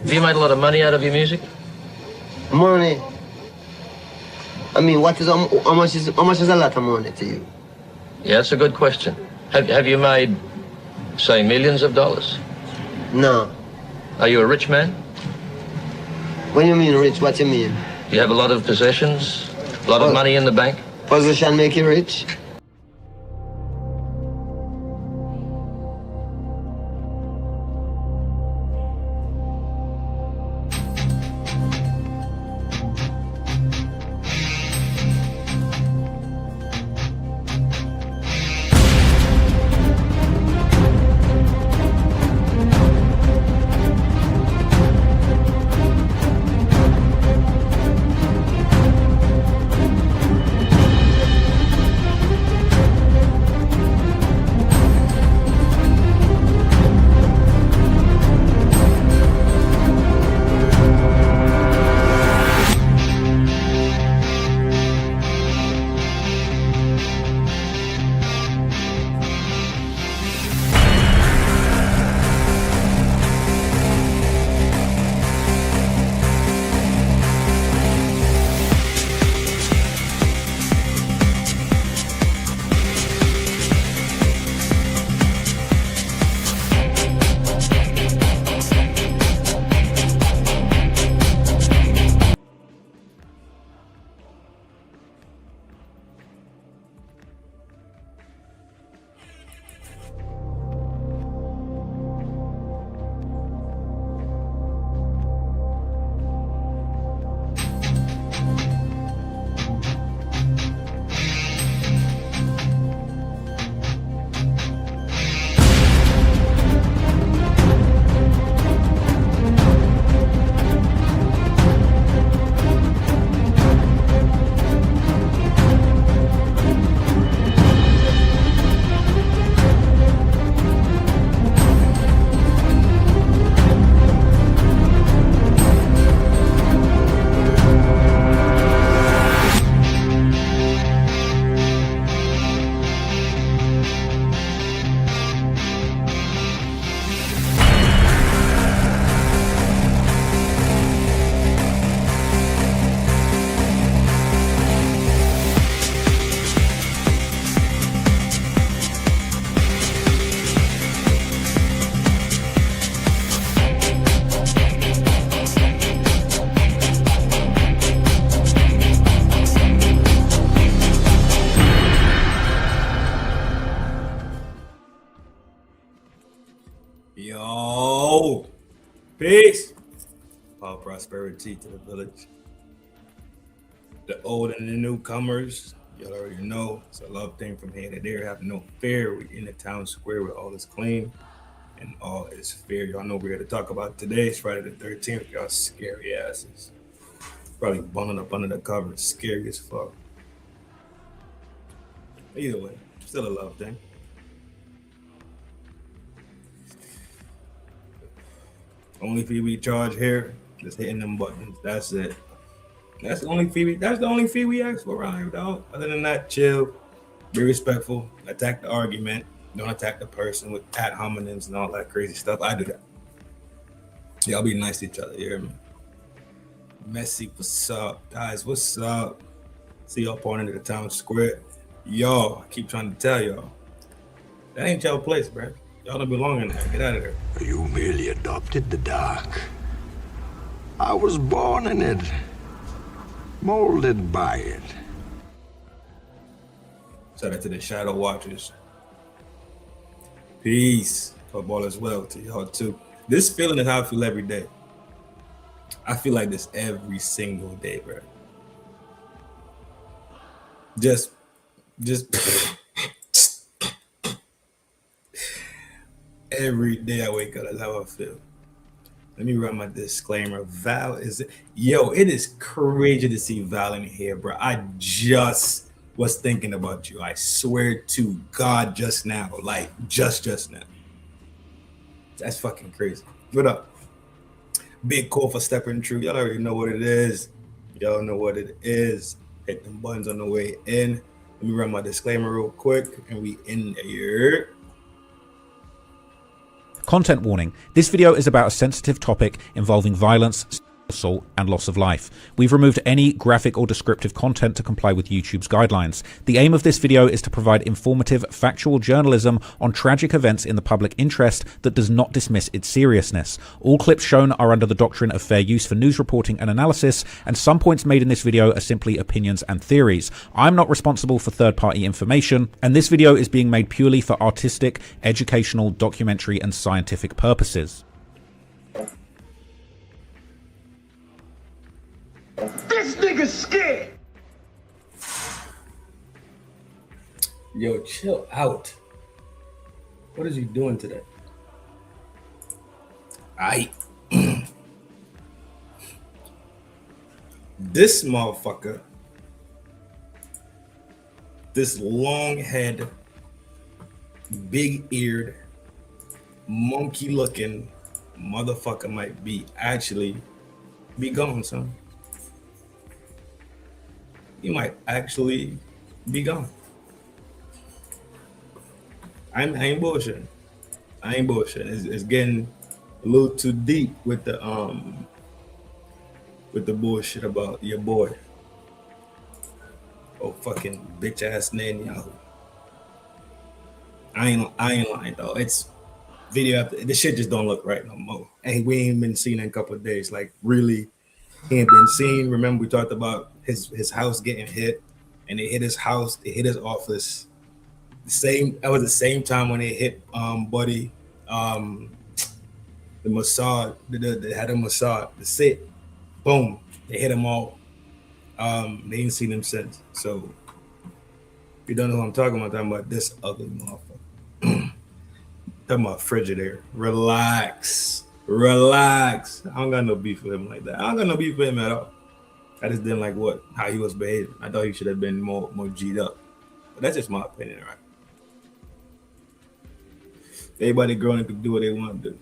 Have you made a lot of money out of your music? Money. I mean, how much is a lot of money to you? Yeah, that's a good question. Have you made, say, millions of dollars? No. Are you a rich man? When you mean rich, what you mean? Do you have a lot of possessions? A lot of money in the bank? Position make you rich? Yo, peace. Power prosperity to the village. The old and the newcomers, y'all already know it's a love thing from here to there. Have no fear. We in the town square where all is clean and all is fair. Y'all know we're here to talk about today. It's Friday the 13th. Y'all scary asses. Probably bundled up under the covers. Scary as fuck. Either way, still a love thing. Only fee we charge here, just hitting them buttons. That's it. That's the only fee. That's the only fee we ask for around here, dog. Other than that, chill, be respectful, attack the argument, don't attack the person with ad hominems and all that crazy stuff. I do that. Y'all be nice to each other. You hear me? Messy, what's up, guys? What's up? See y'all pouring into the town square. Yo, I keep trying to tell y'all, that ain't y'all place, bro. Y'all don't belong in there. Get out of there. You merely adopted the dark. I was born in it, molded by it. Shout out to the Shadow Watchers. Peace. Hope all is well to y'all too. This feeling is how I feel every day. I feel like this every single day, bro. Just every day I wake up, that's how I feel. Let me run my disclaimer. Val is it? Yo, it is crazy to see Val in here, bro. I just was thinking about you. I swear to God, just now, like just now. That's fucking crazy. What up? Big call for stepping through. Y'all already know what it is. Y'all know what it is. Hit them buttons on the way in. Let me run my disclaimer real quick, and we in here. Content warning. This video is about a sensitive topic involving violence, assault, and loss of life. We've removed any graphic or descriptive content to comply with YouTube's guidelines. The aim of this video is to provide informative, factual journalism on tragic events in the public interest that does not dismiss its seriousness. All clips shown are under the doctrine of fair use for news reporting and analysis, and some points made in this video are simply opinions and theories. I'm not responsible for third-party information, and this video is being made purely for artistic, educational, documentary, and scientific purposes. This nigga's scared. Yo, chill out. What is he doing today? This motherfucker, this long head, big eared, monkey looking motherfucker might be gone, son. He might actually be gone. I ain't bullshitting. It's getting a little too deep with the bullshit about your boy. Oh, fucking bitch ass Netanyahu. I ain't lying though. It's video after this shit just don't look right no more. And we ain't been seen in a couple of days. Like really, he ain't been seen. Remember we talked about his house getting hit, and they hit his house, they hit his office. That was the same time when they hit Buddy, the Mossad, they had a Mossad, the sit, boom, they hit him all. They ain't seen him since. So if you don't know who I'm talking about this ugly motherfucker. Talking about Frigidaire. Relax. I don't got no beef with him like that. I don't got no beef with him at all. I just didn't like how he was behaving. I thought he should have been more G'd up. But that's just my opinion, right? Everybody growing can do what they want to do.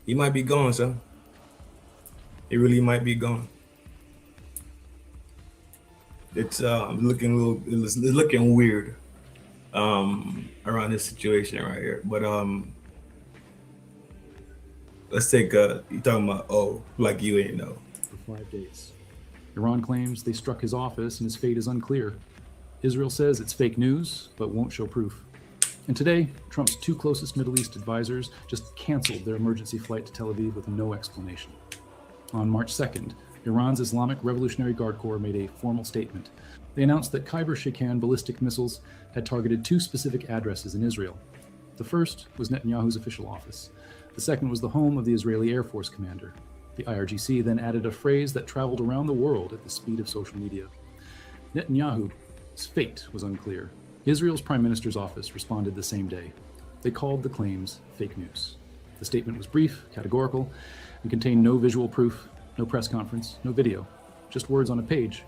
He might be gone, son. He really might be gone. It's looking weird around this situation right here. But let's take you talking about like you ain't know. For 5 days. Iran claims they struck his office and his fate is unclear. Israel says it's fake news, but won't show proof. And today, Trump's two closest Middle East advisors just canceled their emergency flight to Tel Aviv with no explanation. On March 2nd, Iran's Islamic Revolutionary Guard Corps made a formal statement. They announced that Khyber-Shikan ballistic missiles had targeted two specific addresses in Israel. The first was Netanyahu's official office. The second was the home of the Israeli Air Force commander. The IRGC then added a phrase that traveled around the world at the speed of social media. Netanyahu's fate was unclear. Israel's prime minister's office responded the same day. They called the claims fake news. The statement was brief, categorical, and contained no visual proof, no press conference, no video, just words on a page.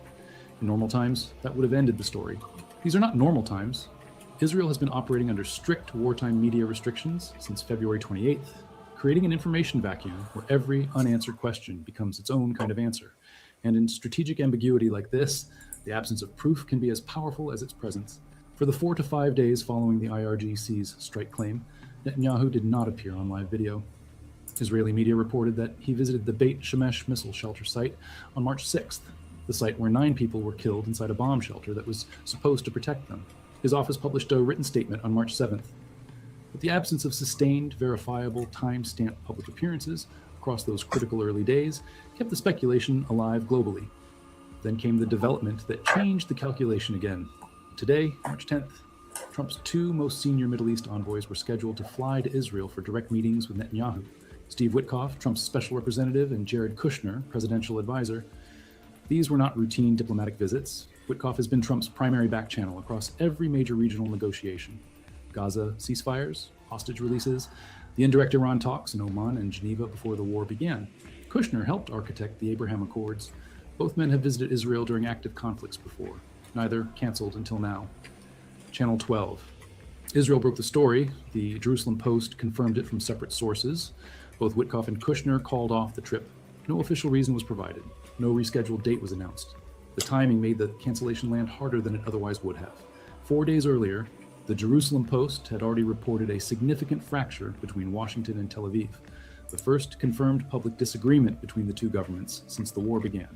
In normal times, that would have ended the story. These are not normal times. Israel has been operating under strict wartime media restrictions since February 28th, creating an information vacuum where every unanswered question becomes its own kind of answer. And in strategic ambiguity like this, the absence of proof can be as powerful as its presence. For the 4 to 5 days following the IRGC's strike claim, Netanyahu did not appear on live video. Israeli media reported that he visited the Beit Shemesh missile shelter site on March 6th, the site where 9 people were killed inside a bomb shelter that was supposed to protect them. His office published a written statement on March 7th. But the absence of sustained, verifiable, time-stamped public appearances across those critical early days kept the speculation alive globally. Then came the development that changed the calculation again. Today, March 10th, Trump's two most senior Middle East envoys were scheduled to fly to Israel for direct meetings with Netanyahu. Steve Witkoff, Trump's special representative, and Jared Kushner, presidential advisor. These were not routine diplomatic visits. Witkoff has been Trump's primary back channel across every major regional negotiation. Gaza ceasefires, hostage releases, the indirect Iran talks in Oman and Geneva before the war began. Kushner helped architect the Abraham Accords. Both men have visited Israel during active conflicts before, neither canceled until now. Channel 12. Israel broke the story. The Jerusalem Post confirmed it from separate sources. Both Witkoff and Kushner called off the trip. No official reason was provided. No rescheduled date was announced. The timing made the cancellation land harder than it otherwise would have. 4 days earlier, The Jerusalem Post had already reported a significant fracture between Washington and Tel Aviv, the first confirmed public disagreement between the two governments since the war began.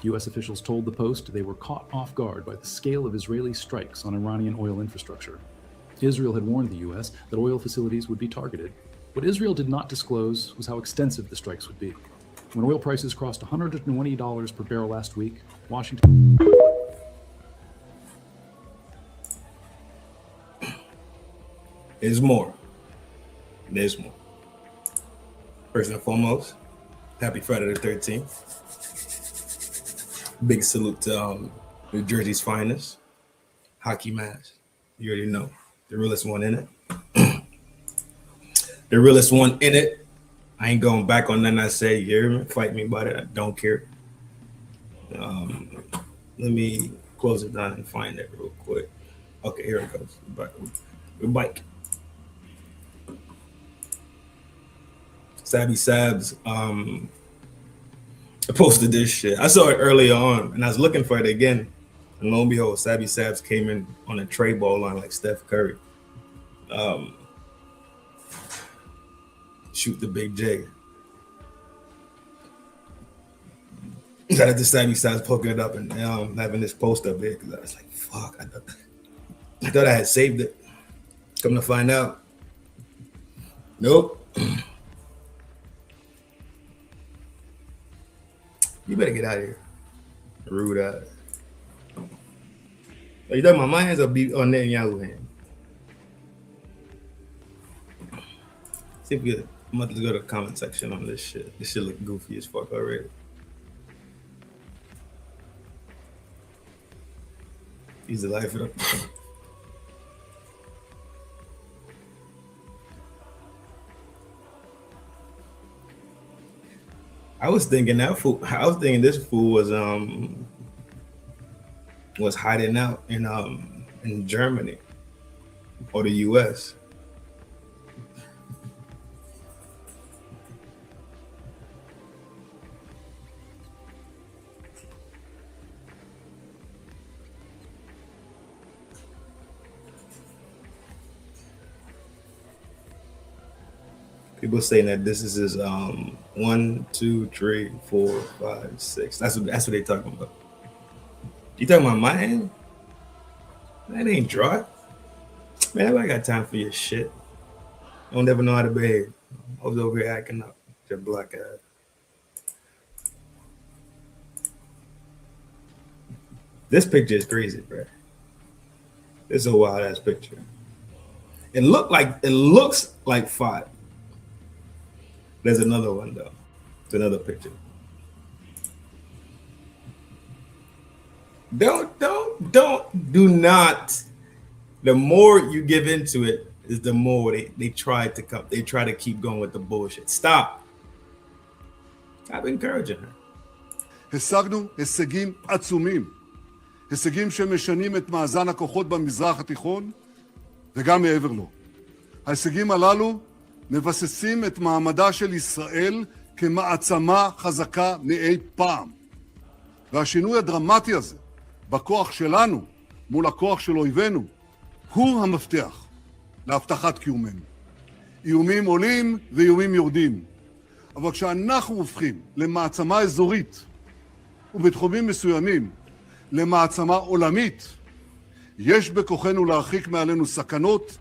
U.S. officials told the Post they were caught off guard by the scale of Israeli strikes on Iranian oil infrastructure. Israel had warned the U.S. that oil facilities would be targeted. What Israel did not disclose was how extensive the strikes would be. When oil prices crossed $120 per barrel last week, Washington... There's more. There's more. First and foremost, happy Friday the 13th. Big salute to New Jersey's finest. Hockey Mask. You already know. The realest one in it. The realest one in it. I ain't going back on nothing I say. You hear me? Fight me about it. I don't care. Let me close it down and find it real quick. Okay, here it goes. We're bike. Sabby Sabs posted this shit. I saw it early on and I was looking for it again. And lo and behold, Sabby Sabs came in on a tray ball line like Steph Curry. Shoot the big J. Shout out to Sabby Sabs poking it up and having this post up there because I was like, fuck, I thought I had saved it. Come to find out. Nope. You better get out of here. Rude ass. Are you talking about my hands or Netanyahu hands? See if we get, I'm about to go to the comment section on this shit. This shit look goofy as fuck already. He's the life of the... I was thinking this fool was hiding out in Germany or the US. People saying that this is his 1, 2, 3, 4, 5, 6. That's what they talking about. You talking about my hand? That ain't dry. Man, I got time for your shit. I don't ever know how to behave. I was over here acting up. Your black ass. This picture is crazy, bro. This is a wild ass picture. It looks like 5. There's another one though. It's another picture. Do not. The more you give into it, is the more they try to keep going with the bullshit. Stop encouraging her. השגנו הישגים עצומים, הישגים שמשנים את מאזן הכוחות במזרח התיכון וגם מעבר לו. ההישגים הללו מבססים את מעמדה של ישראל כמעצמה חזקה מאי פעם. והשינוי הדרמטי הזה בכוח שלנו מול הכוח של אויבינו הוא המפתח להבטחת קיומנו. איומים עולים ואיומים יורדים. אבל כשאנחנו הופכים למעצמה אזורית ובתחומים מסוימים למעצמה עולמית, יש בכוחנו להרחיק מעלינו סכנות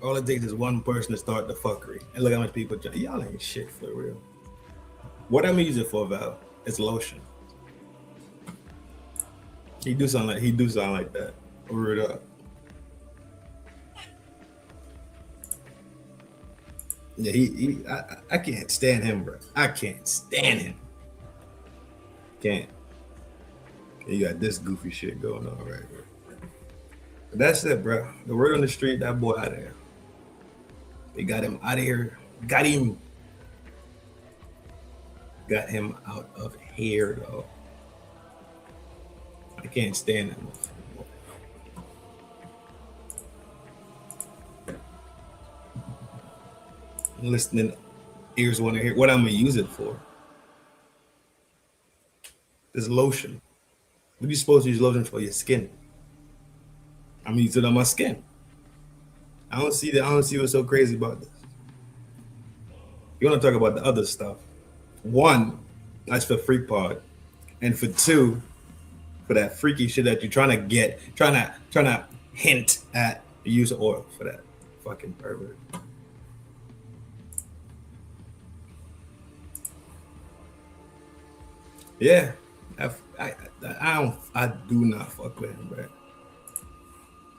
All it takes is one person to start the fuckery. And look how much people, y'all ain't shit for real. What I'm using for, Val, is lotion. He do sound like that. Word up. Yeah, I can't stand him, bro. I can't stand him. Can't. You got this goofy shit going on right here. But that's it, bro. The word on the street, that boy out of here. They got him out of here. Got him out of here, though. I can't stand him. Listening ears want to hear what I'm gonna use it for. This lotion. What are you supposed to use lotion for? Your skin. I'm used to it on my skin. I don't see what's so crazy about this. You want to talk about the other stuff? One, that's for freak pod, and for two, for that freaky shit that you're trying to hint at the use of oil for that fucking pervert. Yeah, I do not fuck with him, bro.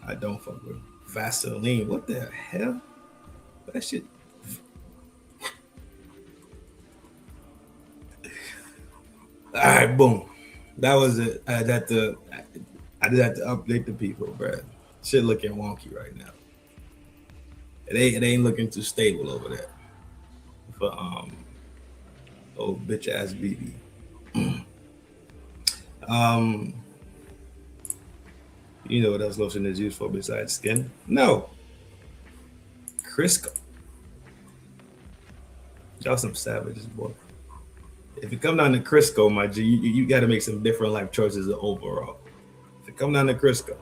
I don't fuck with him. Vaseline, what the hell? That shit. All right, boom. That was it. I did have to update the people, bro. Shit looking wonky right now. It ain't looking too stable over there for old bitch ass BB. You know what else lotion is used for besides skin? No. Crisco. Y'all some savages, boy. If it come down to Crisco, my G, you got to make some different life choices overall. If it come down to Crisco,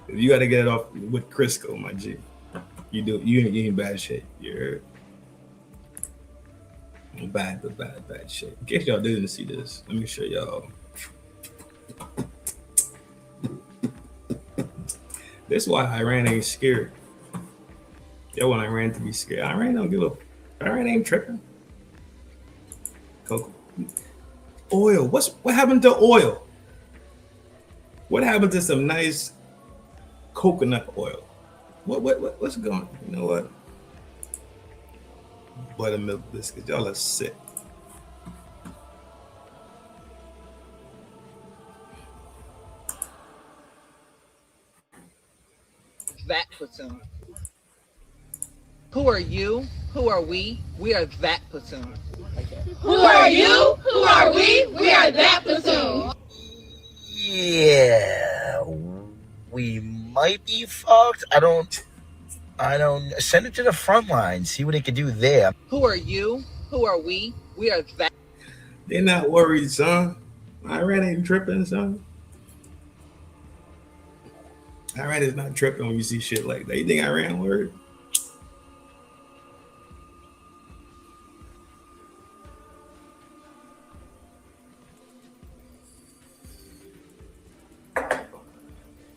if you got to get it off with Crisco, my G, you in bad shape. You heard? Bad shape. In case y'all didn't see this, let me show y'all. This is why Iran ain't scared. Yo, want Iran to be scared. Iran don't give a. Iran ain't tripping. Cocoa. Oil. What happened to oil? What happened to some nice coconut oil? What's going on? You know what? Buttermilk biscuits. Y'all are sick. That platoon. Who are you? Who are we? We are that platoon. Who are you? Who are we? We are that platoon. Yeah, we might be fucked. I don't send it to the front line. See what they can do there. Who are you? Who are we? We are that. They're not worried, son. Iran ain't tripping, son. Iran is not tripping when you see shit like that. You think Iran worried?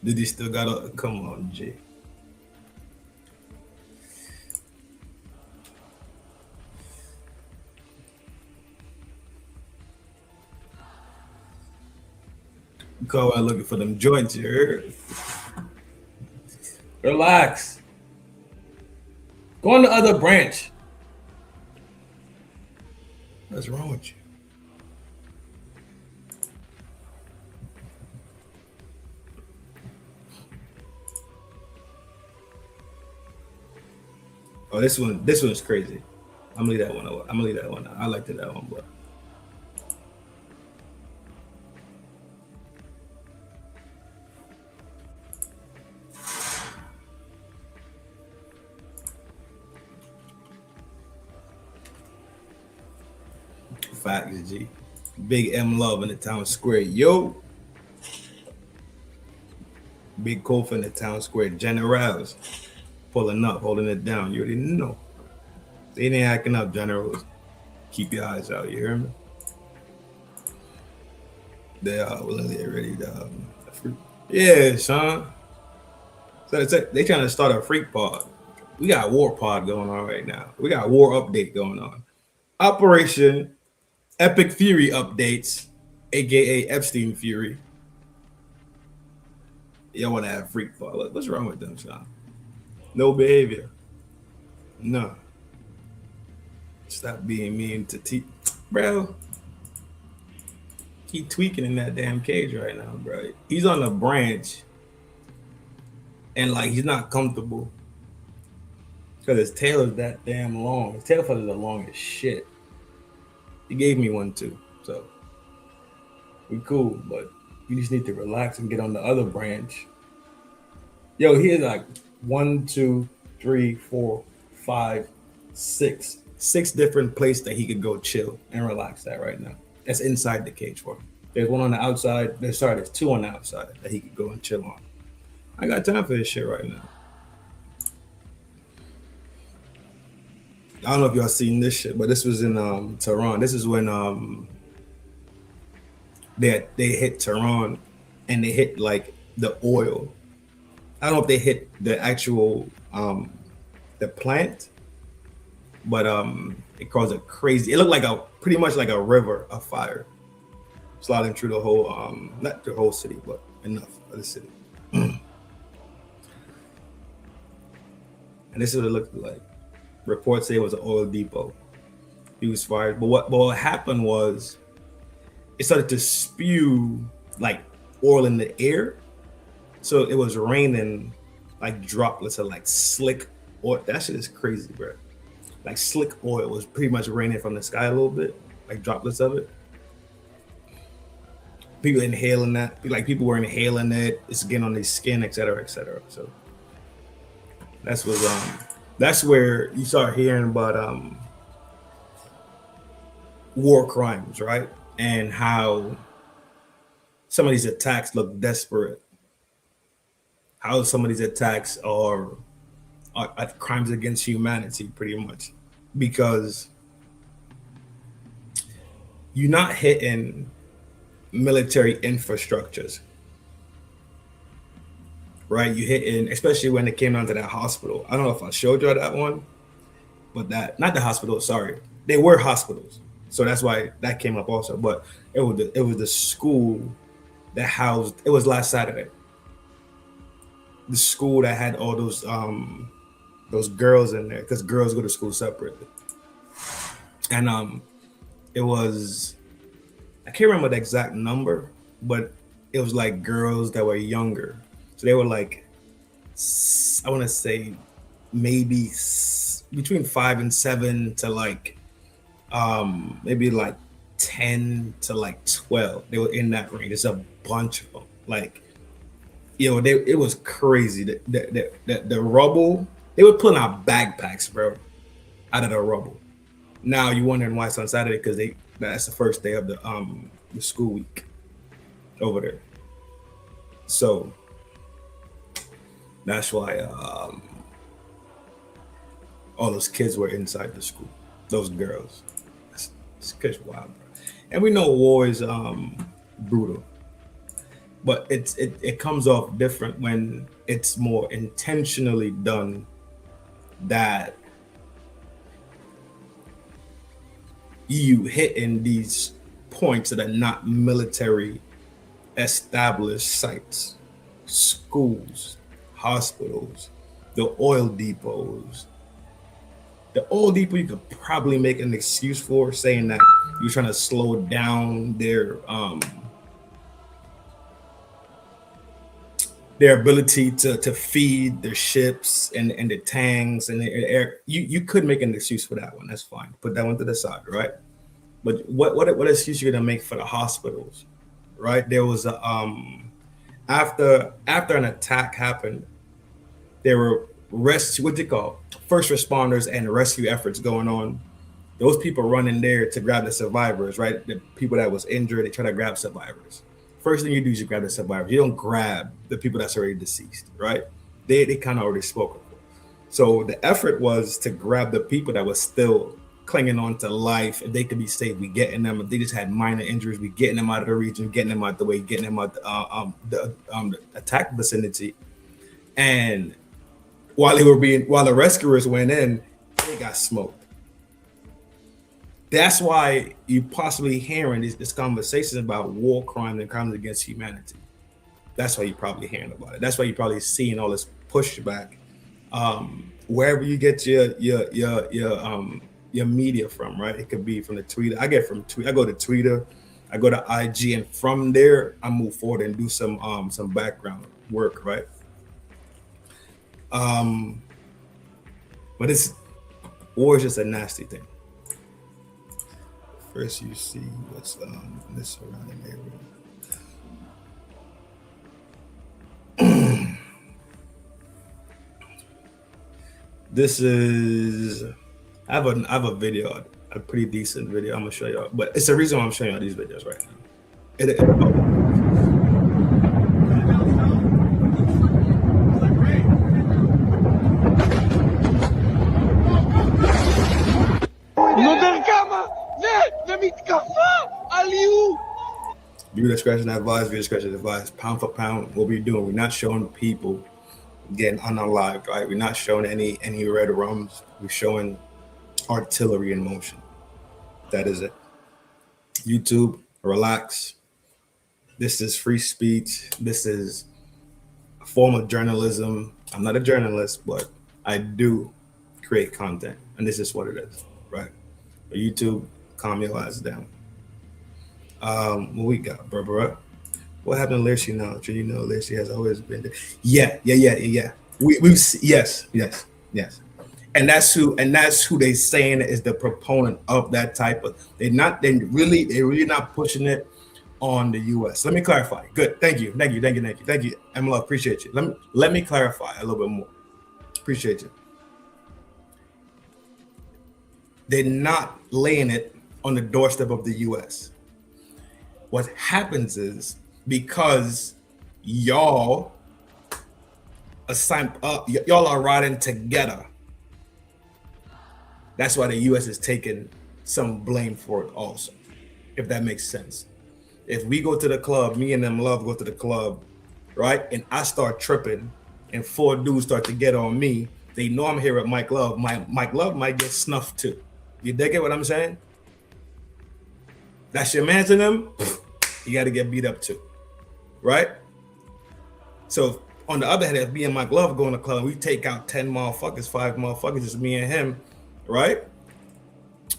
Did he still gotta come on, G? Call out looking for them joints here. Relax. Go on the other branch. What's wrong with you? Oh, this one's crazy. I'm gonna leave that one. I'm gonna leave that one. I liked that one, but facts, G. Big M Love in the town square. Yo. Big Kofa in the town square. Generals pulling up, holding it down. You already know. They ain't acting up, generals. Keep your eyes out, you hear me? They are willingly ready to yeah, son. So it's like they trying to start a freak pod. We got war pod going on right now. We got war update going on. Operation Epic Fury updates, aka Epstein Fury. Y'all want to have freak pod? What's wrong with them, son? No behavior. No. Stop being mean to bro. He tweaking in that damn cage right now, bro. He's on a branch and like he's not comfortable because his tail is that damn long. His tail feathers are long as shit. He gave me one too, so we cool, but you just need to relax and get on the other branch. Yo, here's like 1, 2, 3, 4, 5, 6 different places that he could go chill and relax at right now. That's inside the cage for him. There's one on the outside. There's two on the outside that he could go and chill on. I got time for this shit right now. I don't know if y'all seen this shit, but this was in Tehran. This is when they hit Tehran and they hit like the oil. I don't know if they hit the actual the plant, but it caused a crazy. It looked like pretty much like a river of fire sliding through the whole not the whole city, but enough of the city. And this is what it looked like. Reports say it was an oil depot. He was fired, but what happened was it started to spew like oil in the air. So it was raining like droplets of like slick oil. That shit is crazy, bro. Like slick oil was pretty much raining from the sky a little bit, like droplets of it. People inhaling that, like people were inhaling it. It's getting on their skin, et cetera, et cetera. So that's where you start hearing about war crimes, right? And how some of these attacks look desperate. How some of these attacks are crimes against humanity, pretty much, because you're not hitting military infrastructures, right? You hitting, especially when it came down to that hospital. I don't know if I showed you that one, but not the hospital. Sorry, they were hospitals, so that's why that came up also. But it was the school that housed. It was last Saturday. The school that had all those girls in there, because girls go to school separately, and it was, I can't remember the exact number, but it was like girls that were younger, so they were like, I want to say maybe between 5 and 7 to like maybe like 10 to like 12. They were in that range. It's a bunch of them, like. It was crazy. The rubble, they were pulling out backpacks, bro, out of the rubble. Now you're wondering why it's on Saturday, because that's the first day of the school week over there. So that's why all those kids were inside the school. Those girls. It's kids wild, bro. And we know war is brutal. But it comes off different when it's more intentionally done, that you hitting these points that are not military established sites, schools, hospitals, the oil depots. The oil depot you could probably make an excuse for, saying that you're trying to slow down their ability to feed their ships and the tanks and the air. You could make an excuse for that one. That's fine. Put that one to the side, right? But what excuse you're gonna make for the hospitals, right? There was a after an attack happened, there were first responders and rescue efforts going on. Those people run in there to grab the survivors, right? The people that was injured, they try to grab survivors. First thing you do is you grab the survivors. You don't grab the people that's already deceased, right? They kind of already spoken for. So the effort was to grab the people that was still clinging on to life. If they could be saved, we getting them. If they just had minor injuries, we getting them out of the region, getting them out the way, getting them out the attack vicinity. And while the rescuers went in, they got smoked. That's why you possibly hearing this conversation about war crimes and crimes against humanity. That's why you're probably hearing about it. That's why you're probably seeing all this pushback. Wherever you get your media from, right? It could be from the Twitter. I go to Twitter, I go to IG, and from there I move forward and do some background work, right? But war is just a nasty thing. First, you see what's in this surrounding area. This is, I have a video, a pretty decent video. I'm gonna show y'all, but it's the reason why I'm showing y'all these videos right now. View discretion advised, view discretion advised. Pound for pound, what we're doing, we're not showing people getting unalived, right? We're not showing any red rums. We're showing artillery in motion. That is it. YouTube, relax. This is free speech. This is a form of journalism. I'm not a journalist, but I do create content, and this is what it is, right? But YouTube, calm your ass down. What we got, bro? What happened to Lacey now? You know, Lacey has always been there. Yeah. We yes. And that's who they saying is the proponent of that type of. They're really not pushing it on the U.S. Let me clarify. Good. Thank you. Emma, appreciate you. Let me clarify a little bit more. Appreciate you. They're not laying it on the doorstep of the U.S. What happens is because y'all are riding together. That's why the U.S. is taking some blame for it also, if that makes sense. If we go to the club, me and them love go to the club, right? And I start tripping and 4 dudes start to get on me. They know I'm here at Mike Love. Mike Love might get snuffed too. You dig it what I'm saying? That's your man to them. You got to get beat up too, right? So on the other hand, if me and Mike Love go in the club, we take out 10 motherfuckers, 5 motherfuckers, just me and him, right?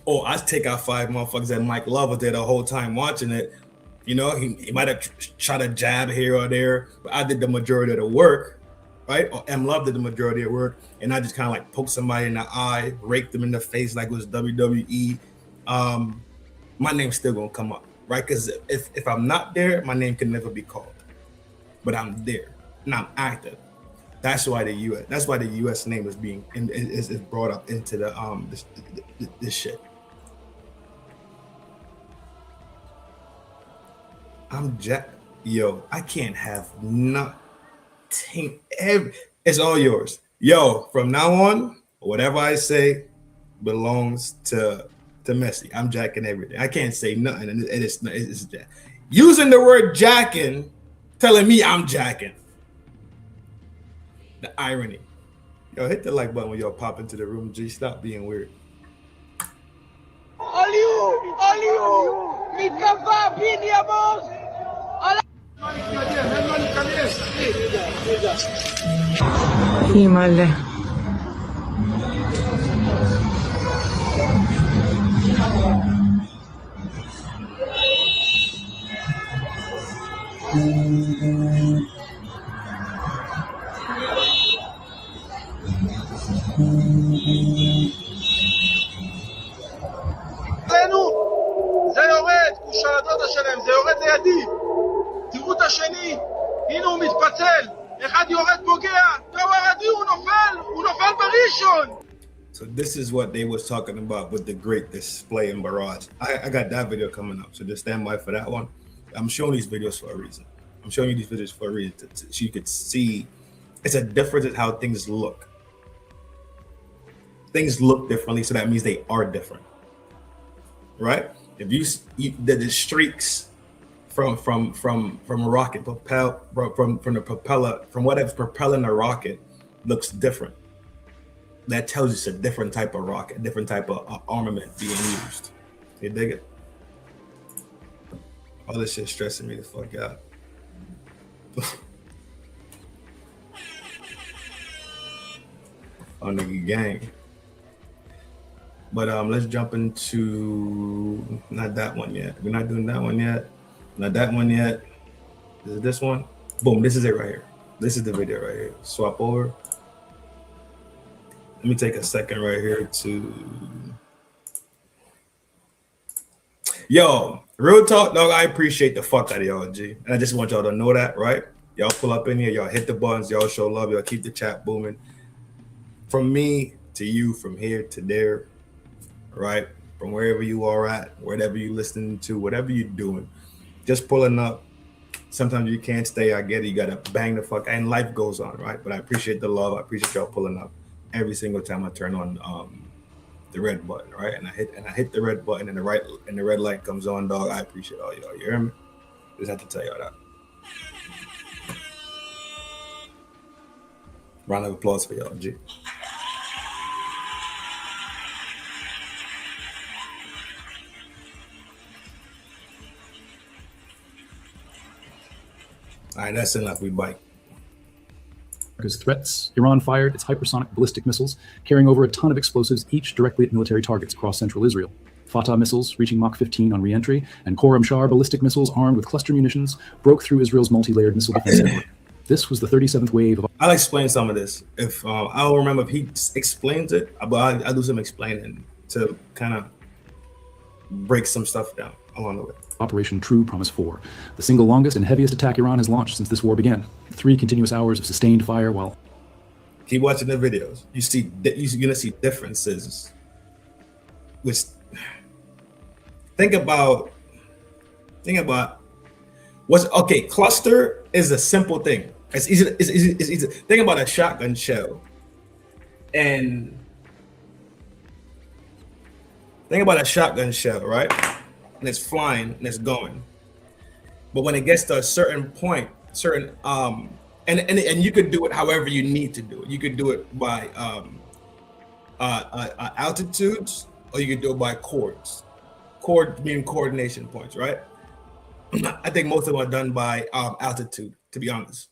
Or I take out 5 motherfuckers and Mike Love was there the whole time watching it. You know, he might have tried to jab here or there, but I did the majority of the work, right? Or M Love did the majority of the work, and I just kind of like poked somebody in the eye, raked them in the face like it was WWE. My name's still gonna come up, right? Because if I'm not there, my name can never be called. But I'm there and I'm active. That's why the U.S. name is being is brought up into the this shit. I can't have nothing. It's all yours. Yo, from now on, whatever I say belongs to Messi. I'm jacking everything. I can't say nothing, and it's using the word jacking, telling me I'm jacking. The irony. Yo, hit the like button when y'all pop into the room. G, stop being weird. זה יורד, כושה הדודה שלהם, זה יורד לידי. תראו את השני, הנה הוא מתפצל. אחד יורד פוגע, והורדי הוא נופל בראשון. So this is what they was talking about with the great display in Barrage. I got that video coming up, so just stand by for that one. I'm showing these videos for a reason. I'm showing you these videos for a reason so you could see it's a difference in how things look. Things look differently, so that means they are different, right? If you the streaks from a rocket propel from the propeller, from whatever's propelling the rocket looks different. That tells you it's a different type of rocket, different type of armament being used. You dig it? All this shit stressing me the fuck out. Oh, nigga gang. But let's jump into not that one yet. We're not doing that one yet. Not that one yet. Is it this one? Boom, this is it right here. This is the video right here. Swap over. Let me take a second right here to... Yo, real talk, dog, I appreciate the fuck out of y'all, G. And I just want y'all to know that, right? Y'all pull up in here, y'all hit the buttons, y'all show love, y'all keep the chat booming. From me to you, from here to there, right? From wherever you are at, whatever you're listening to, whatever you're doing, just pulling up. Sometimes you can't stay, I get it, you gotta bang the fuck, and life goes on, right? But I appreciate the love, I appreciate y'all pulling up every single time I turn on the red button, right? And I hit the red button and the red light comes on, dog. I appreciate all y'all. You hear me? Just have to tell y'all that. Round of applause for y'all, G. All right, that's enough. We bite. America's threats, Iran fired its hypersonic ballistic missiles, carrying over a ton of explosives, each directly at military targets across central Israel. Fatah missiles reaching Mach 15 on re-entry, and Khorram Shar ballistic missiles armed with cluster munitions broke through Israel's multi-layered missile defense network. This was the 37th wave of... I'll explain some of this. If I don't remember if he explains it, but I'll do some explaining to kind of break some stuff down along the way. Operation True Promise 4, the single longest and heaviest attack Iran has launched since this war began. 3 continuous hours of sustained fire while... Keep watching the videos. You're gonna see differences. Which think about what's okay. Cluster is a simple thing. It's easy. It's easy. Think about a shotgun shell, and think about a shotgun shell, right? And it's flying and it's going, but when it gets to a certain point, and you could do it however you need to do it. You could do it by altitudes, or you could do it by chords. Chord meaning coordination points, right? I think most of them are done by altitude, to be honest.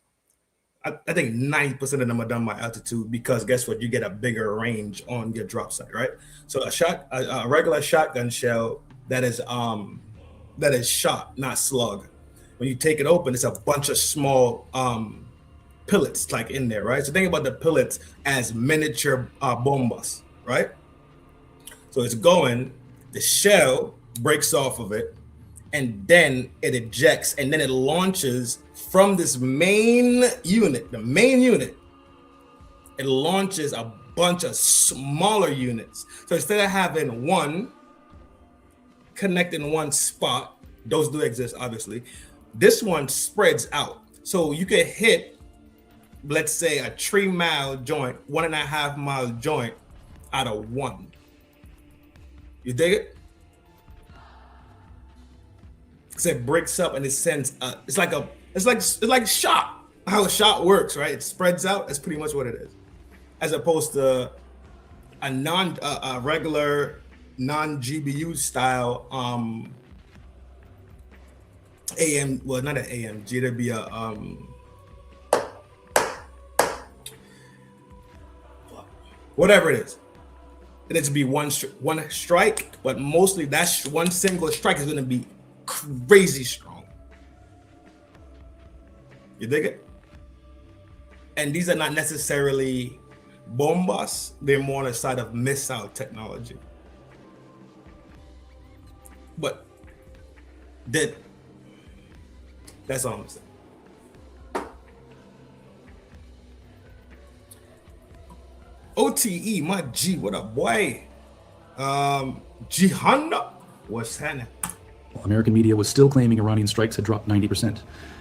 I think 90% of them are done by altitude because guess what? You get a bigger range on your drop site, right? So a regular shotgun shell that is shot, not slug. When you take it open, it's a bunch of small pellets like in there, right? So think about the pellets as miniature bombas, right? So it's going, the shell breaks off of it, and then it ejects, and then it launches from this main unit, the main unit. It launches a bunch of smaller units. So instead of having one connect in one spot, those do exist, obviously. This one spreads out. So you could hit, let's say, a 3 mile joint, 1.5 mile joint out of one. You dig it? So it breaks up and it sends. It's like shot. How a shot works, right? It spreads out. That's pretty much what it is, as opposed to a regular non-GBU style AM. Well, not an AMG. It'd be a whatever it is. And it's be one strike, but mostly that one single strike is going to be crazy strong. You dig it? And these are not necessarily bombas. They're more on the side of missile technology. But that's all I'm saying. OTE, my G, what up, boy? Jihanda, what's happening? American media was still claiming Iranian strikes had dropped 90%.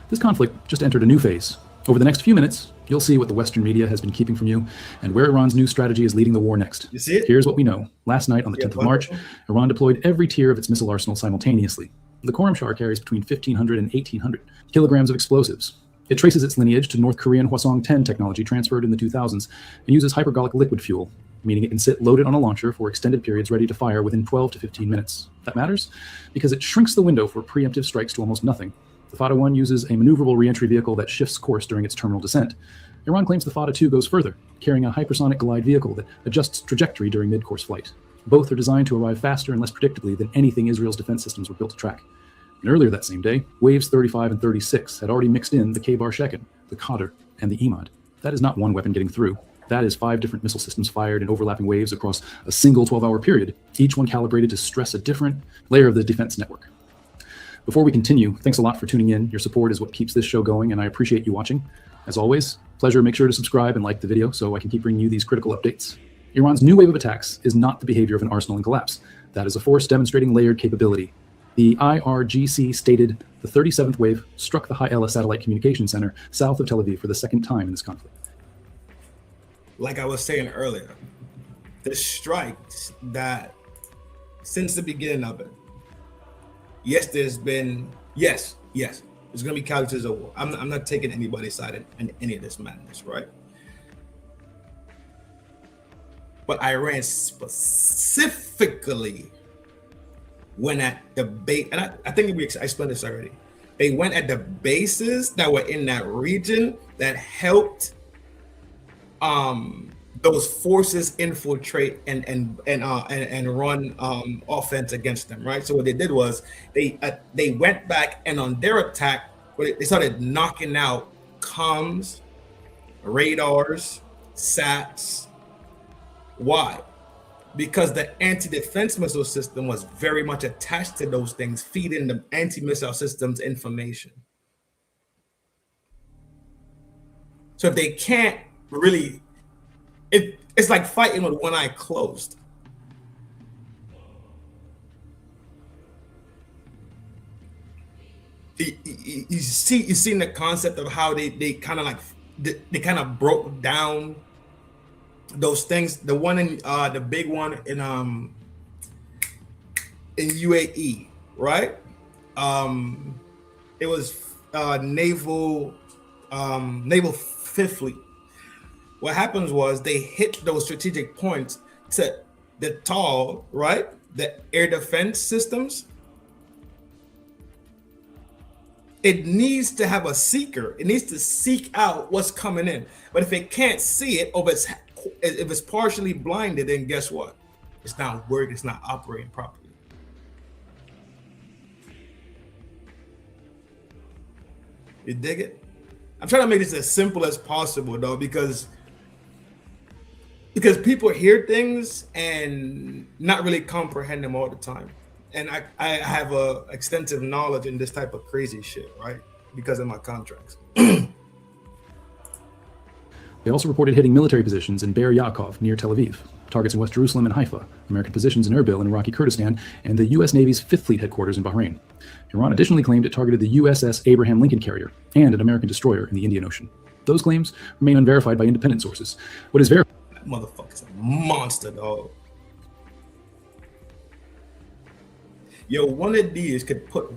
This conflict just entered a new phase. Over the next few minutes, you'll see what the Western media has been keeping from you and where Iran's new strategy is leading the war next. You see it? Here's what we know. Last night, on the 10th of March, Iran deployed every tier of its missile arsenal simultaneously. The Khorram Shar carries between 1,500 and 1,800 kilograms of explosives. It traces its lineage to North Korean Hwasong-10 technology transferred in the 2000s and uses hypergolic liquid fuel, meaning it can sit loaded on a launcher for extended periods ready to fire within 12 to 15 minutes. That matters because it shrinks the window for preemptive strikes to almost nothing. The Fatah 1 uses a maneuverable re-entry vehicle that shifts course during its terminal descent. Iran claims the Fatah 2 goes further, carrying a hypersonic glide vehicle that adjusts trajectory during mid-course flight. Both are designed to arrive faster and less predictably than anything Israel's defense systems were built to track. And earlier that same day, waves 35 and 36 had already mixed in the K-Bar Shekin, the Qadr, and the Imad. That is not one weapon getting through. That is 5 different missile systems fired in overlapping waves across a single 12-hour period, each one calibrated to stress a different layer of the defense network. Before we continue, thanks a lot for tuning in. Your support is what keeps this show going, and I appreciate you watching. As always, pleasure. Make sure to subscribe and like the video so I can keep bringing you these critical updates. Iran's new wave of attacks is not the behavior of an arsenal in collapse. That is a force demonstrating layered capability. The IRGC stated the 37th wave struck the Ha'ela Satellite Communication Center south of Tel Aviv for the second time in this conflict. Like I was saying earlier, the strikes that since the beginning of it, yes, there's been, yes, There's going to be casualties of war. I'm not taking anybody's side in any of this madness, right? But Iran specifically went at the base, and I think I explained this already. They went at the bases that were in that region that helped those forces infiltrate and run offense against them, right? So what they did was they went back, and on their attack, they started knocking out comms, radars, SATs. Why? Because the anti-defense missile system was very much attached to those things, feeding the anti-missile systems information. So if they can't really, it's like fighting with one eye closed. You see the concept of how they kind of like they kind of broke down those things. The one in the big one in UAE, right? It was naval Fifth Fleet. What happens was they hit those strategic points to the TAL, right? The air defense systems. It needs to have a seeker. It needs to seek out what's coming in. But if it can't see it, or if it's partially blinded, then guess what? It's not working. It's not operating properly. You dig it? I'm trying to make this as simple as possible, though, because people hear things and not really comprehend them all the time. And I have a extensive knowledge in this type of crazy shit, right? Because of my contracts. They also reported hitting military positions in Be'er Yaakov near Tel Aviv, targets in West Jerusalem and Haifa, American positions in Erbil in Iraqi Kurdistan, and the U.S. Navy's Fifth Fleet headquarters in Bahrain. Iran additionally claimed it targeted the USS Abraham Lincoln carrier and an American destroyer in the Indian Ocean. Those claims remain unverified by independent sources. What is verified? That motherfucker's a monster, dog. Yo, one of these could put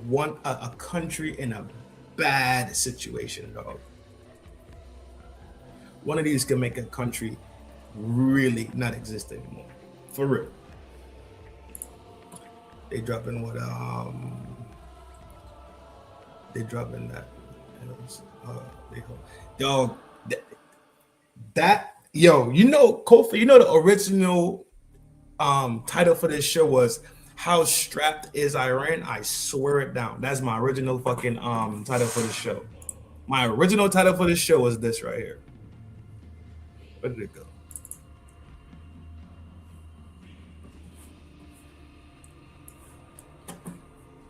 a country in a bad situation, dog. One of these can make a country really not exist anymore, for real. They dropping what? They dropping that. Dog. Yo, you know, Kofi. You know the original title for this show was "How Strapped Is Iran?" I swear it down. That's my original fucking title for the show. My original title for this show was this right here. Where did it go?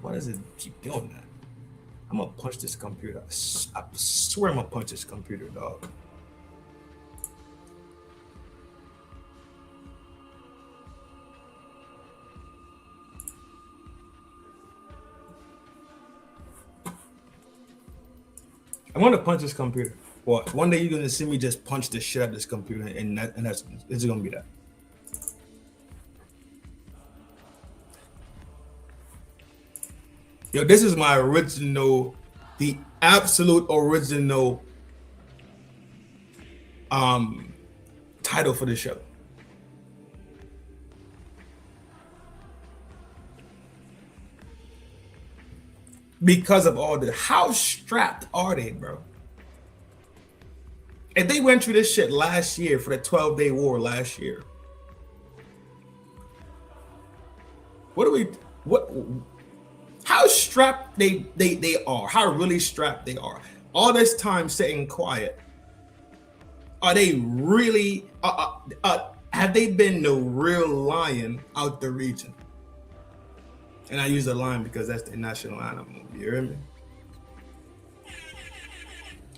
Why does it keep doing that? I'm gonna punch this computer. I swear I'm gonna punch this computer, dog. I'm gonna punch this computer. What? One day you're gonna see me just punch the shit out of this computer, and that's it's gonna be that. Yo, this is my original, the absolute original title for the show. Because of all this, how strapped are they, bro? If they went through this shit last year for the 12-day war last year, how strapped they are, how really strapped they are. All this time sitting quiet, are they really, have they been the real lion out the region? And I use the lion because that's the national animal, you hear me?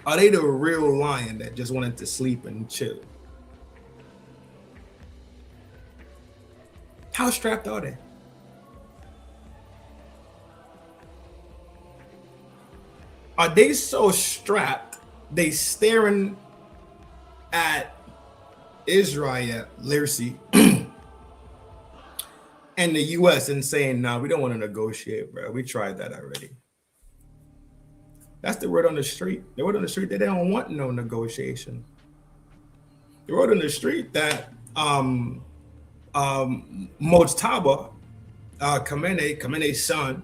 Are they the real lion that just wanted to sleep and chill? How strapped are they? Are they so strapped, they staring at Israel, Lirsi, and the U.S. and saying, nah, we don't want to negotiate, bro. We tried that already. That's the word on the street. The word on the street that they don't want no negotiation. The word on the street that Mojtaba, Khamenei's son,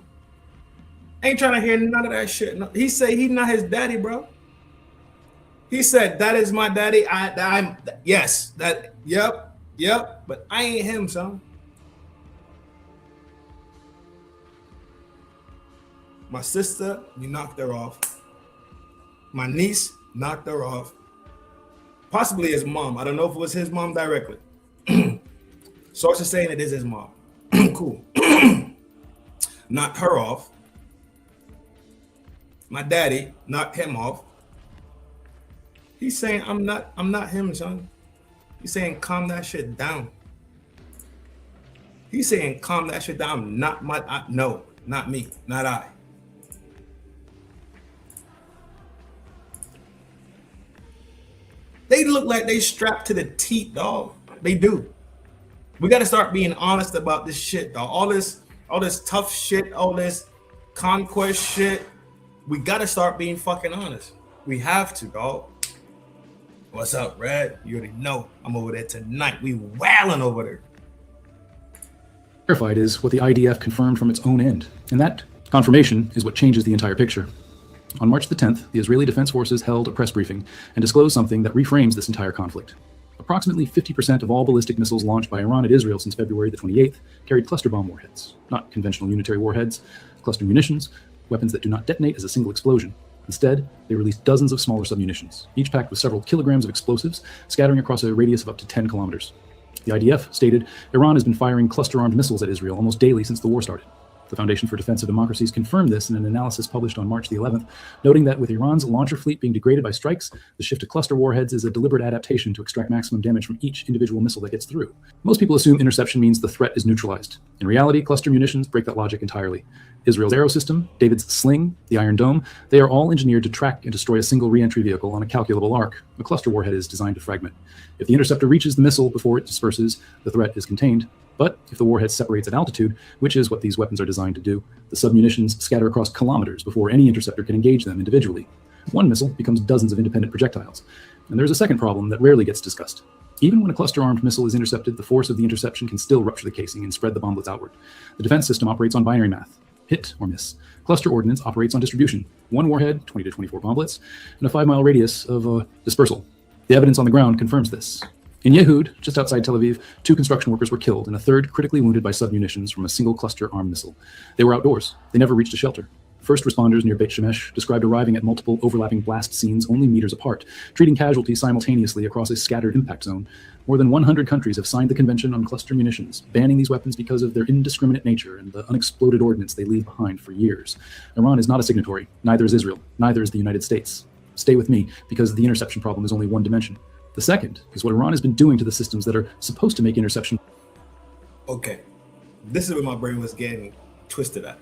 ain't trying to hear none of that shit. No, he said he's not his daddy, bro. He said, that is my daddy. Yep, but I ain't him, son. My sister, you knocked her off. My niece knocked her off. Possibly his mom. I don't know if it was his mom directly. Sources saying it is his mom. Cool. Knocked her off. My daddy knocked him off. He's saying, I'm not him, son. He's saying, calm that shit down. He's saying, calm that shit down. No, not me, not I. They look like they strapped to the teeth, dog. They do. We got to start being honest about this shit, dog. All this tough shit, all this conquest shit. We got to start being fucking honest. We have to, dog. What's up, Red? You already know I'm over there tonight. We wailing over there. Verified is what the IDF confirmed from its own end, and that confirmation is what changes the entire picture. On March the 10th, the Israeli Defense Forces held a press briefing and disclosed something that reframes this entire conflict. Approximately 50% of all ballistic missiles launched by Iran at Israel since February the 28th carried cluster bomb warheads, not conventional unitary warheads, cluster munitions, weapons that do not detonate as a single explosion. Instead, they released dozens of smaller submunitions, each packed with several kilograms of explosives, scattering across a radius of up to 10 kilometers. The IDF stated Iran has been firing cluster-armed missiles at Israel almost daily since the war started. The Foundation for Defense of Democracies confirmed this in an analysis published on March the 11th, noting that with Iran's launcher fleet being degraded by strikes, the shift to cluster warheads is a deliberate adaptation to extract maximum damage from each individual missile that gets through. Most people assume interception means the threat is neutralized. In reality, cluster munitions break that logic entirely. Israel's Arrow system, David's Sling, the Iron Dome, they are all engineered to track and destroy a single re-entry vehicle on a calculable arc. A cluster warhead is designed to fragment. If the interceptor reaches the missile before it disperses, the threat is contained. But if the warhead separates at altitude, which is what these weapons are designed to do, the submunitions scatter across kilometers before any interceptor can engage them individually. One missile becomes dozens of independent projectiles. And there's a second problem that rarely gets discussed. Even when a cluster-armed missile is intercepted, the force of the interception can still rupture the casing and spread the bomblets outward. The defense system operates on binary math. Hit or miss. Cluster ordnance operates on distribution. One warhead, 20 to 24 bomblets, and a 5-mile radius of dispersal. The evidence on the ground confirms this. In Yehud, just outside Tel Aviv, 2 construction workers were killed and a third critically wounded by submunitions from a single cluster-armed missile. They were outdoors. They never reached a shelter. First responders near Beit Shemesh described arriving at multiple overlapping blast scenes only meters apart, treating casualties simultaneously across a scattered impact zone. More than 100 countries have signed the Convention on Cluster Munitions, banning these weapons because of their indiscriminate nature and the unexploded ordnance they leave behind for years. Iran is not a signatory. Neither is Israel. Neither is the United States. Stay with me, because the interception problem is only one dimension. The second is what Iran has been doing to the systems that are supposed to make interception. Okay, this is where my brain was getting twisted at.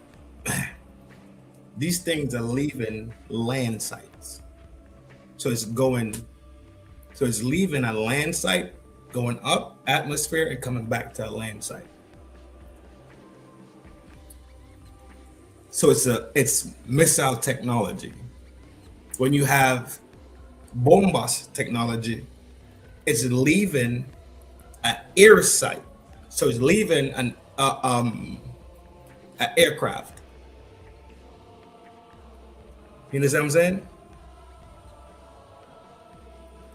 These things are leaving land sites. So it's leaving a land site, going up atmosphere and coming back to a land site. So it's missile technology. When you have bombas technology, it's leaving an air site. So it's leaving an aircraft. You understand what I'm saying?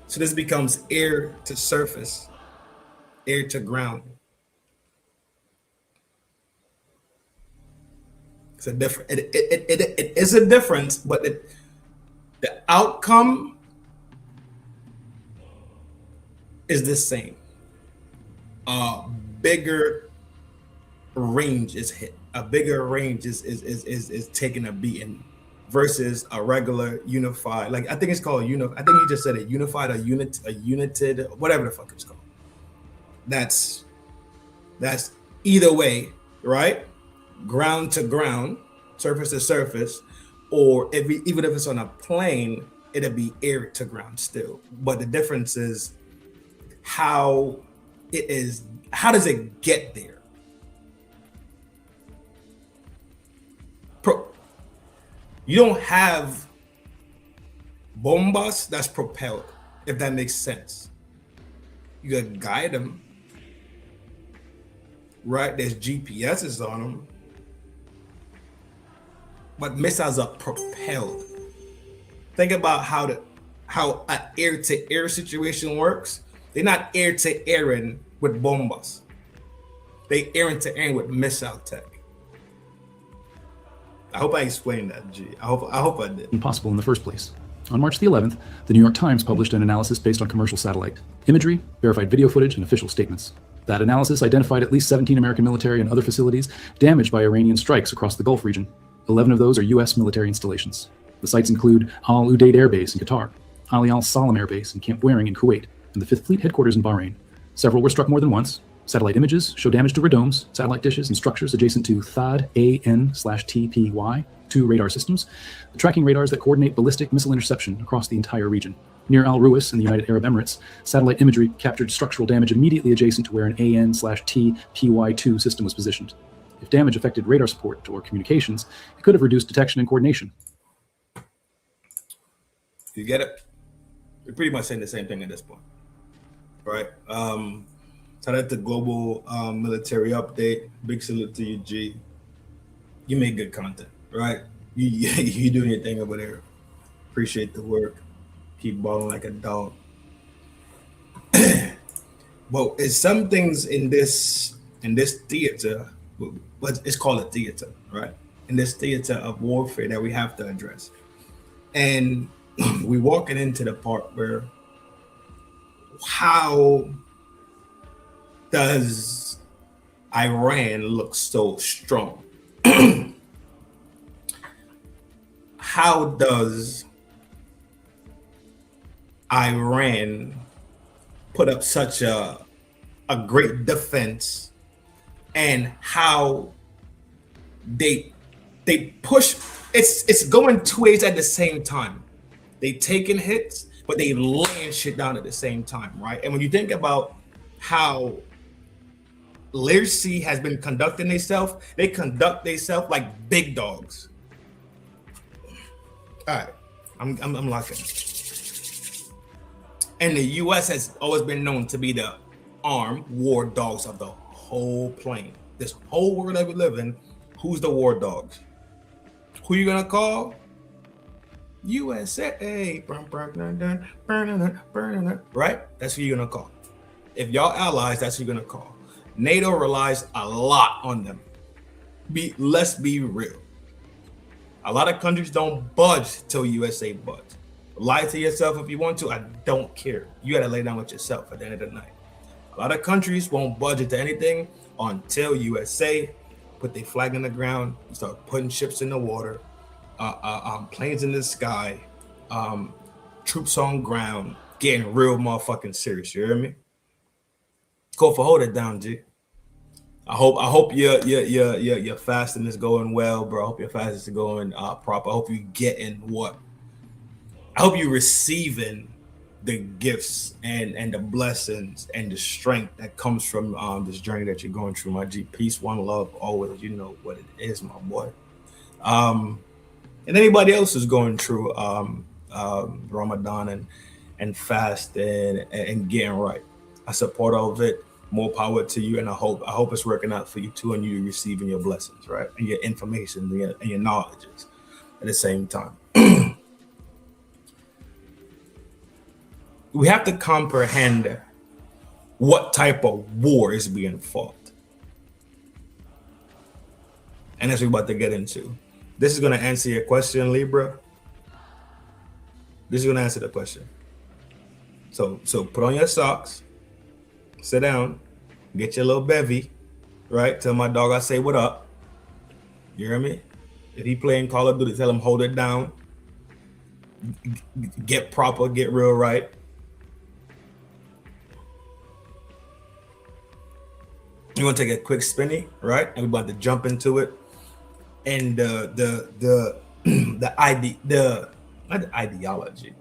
So this becomes air to surface, air to ground. It's a different. It is a difference, but the outcome is the same. Bigger range is hit. A bigger range is taking a beating versus a regular unified. Like I think it's called I think you just said it. Unified, a united, whatever the fuck it's called. That's either way, right? Ground to ground, surface to surface, or even if it's on a plane, it'll be air to ground still. But the difference is how does it get there? You don't have Bombas, that's propelled, if that makes sense. You gotta guide them, right? There's GPSs on them, but missiles are propelled. Think about how an air-to-air situation works. They're not air-to-airing with bombas. They air-to-air with missile tech. I hope I explained that, G. I hope I did. Impossible in the first place. On March the 11th, the New York Times published an analysis based on commercial satellite imagery, verified video footage, and official statements. That analysis identified at least 17 American military and other facilities damaged by Iranian strikes across the Gulf region. 11 of those are U.S. military installations. The sites include Al Udeid Air Base in Qatar, Ali Al Salam Air Base and Camp Waring in Kuwait, and the 5th Fleet headquarters in Bahrain. Several were struck more than once. Satellite images show damage to domes, satellite dishes, and structures adjacent to THAAD AN/TPY, 2 radar systems, the tracking radars that coordinate ballistic missile interception across the entire region. Near Al Ruwais in the United Arab Emirates, satellite imagery captured structural damage immediately adjacent to where an AN/TPY2 system was positioned. If damage affected radar support or communications, it could have reduced detection and coordination. You get it? We're pretty much saying the same thing at this point, right? So that's the global military update. Big salute to you, G. You make good content, right? You doing your thing over there. Appreciate the work. Keep balling like a dog. Well, it's some things in this theater, but it's called a theater, right? In this theater of warfare that we have to address. And we're walking into the part where how does Iran look so strong? How does Iran put up such a great defense, and how they push? It's going 2 ways at the same time. They taking hits, but they laying shit down at the same time, right? And when you think about how Learcy has been conducting themselves, they conduct themselves like big dogs. All right, I'm locking. And the U.S. has always been known to be the armed war dogs of the whole plane. This whole world that we live in, who's the war dogs? Who you gonna call? USA. Right? That's who you're gonna call. If y'all allies, that's who you're gonna call. NATO relies a lot on them. Let's be real. A lot of countries don't budge till USA budge. Lie to yourself if you want to. I don't care. You gotta lay down with yourself at the end of the night. A lot of countries won't budge to anything until USA put their flag in the ground, start putting ships in the water, planes in the sky, troops on ground, getting real motherfucking serious. You hear me? Go for hold it down, G. I hope your fasting is going well, bro. I hope your fasting is going proper. I hope you getting what. I hope you receiving the gifts and the blessings and the strength that comes from this journey that you're going through, my G. Peace, one love, always. You know what it is, my boy. And anybody else who's going through Ramadan and fasting and getting right. I support all of it. More power to you, and I hope it's working out for you too, and you receiving your blessings, right, and your information and your knowledges at the same time. We have to comprehend what type of war is being fought, and that's what we're about to get into. This is going to answer your question, Libra. This is going to answer the question. So put on your socks. Sit down, get your little bevy, right? Tell my dog I say what up. You hear me? If he playing Call of Duty, tell him hold it down. Get proper, get real right. You're gonna take a quick spinny, right? And we're about to jump into it. And the ideology.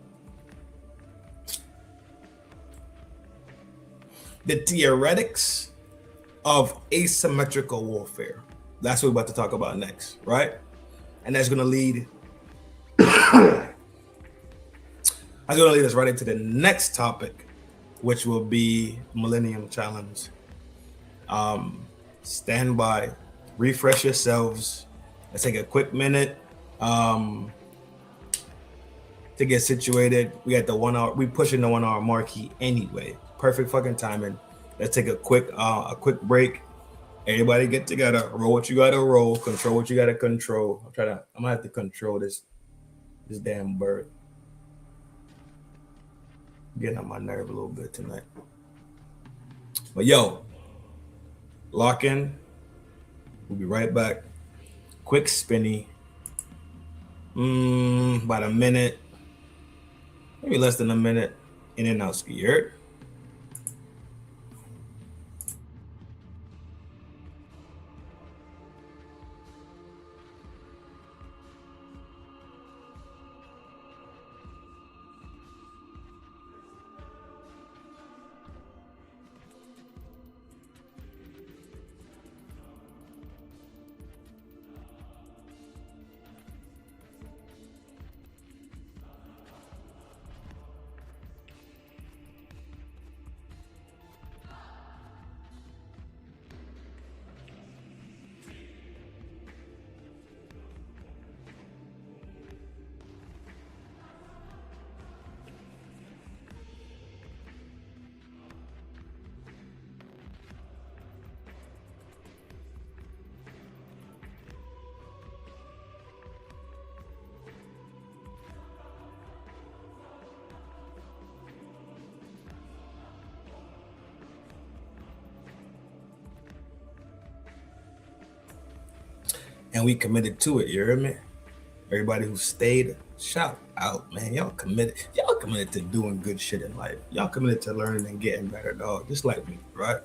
The theoretics of asymmetrical warfare. That's what we're about to talk about next, right? And that's going to lead I'm going to lead us right into the next topic, which will be Millennium Challenge. Stand by, refresh yourselves. Let's take a quick minute to get situated. We got the 1 hour. We pushing the 1 hour marquee anyway. Perfect fucking timing. Let's take a quick break. Everybody get together. Roll what you gotta roll. Control what you gotta control. I'm gonna have to control this damn bird. Getting on my nerve a little bit tonight. But yo, lock in. We'll be right back. Quick spinny. About a minute. Maybe less than a minute. In and out skirt. And we committed to it, you hear me? Everybody who stayed, shout out, man. Y'all committed to doing good shit in life. Y'all committed to learning and getting better, dog. Just like me, right?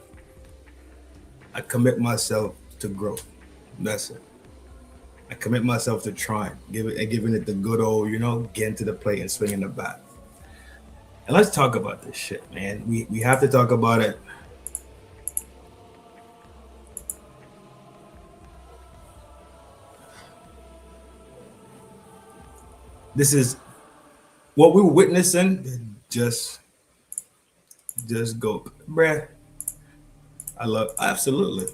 I commit myself to growth. That's it. I commit myself to trying, giving it the good old, getting to the plate and swinging the bat. And let's talk about this shit, man. We have to talk about it. This is what we were witnessing. Just go, bruh. I love absolutely.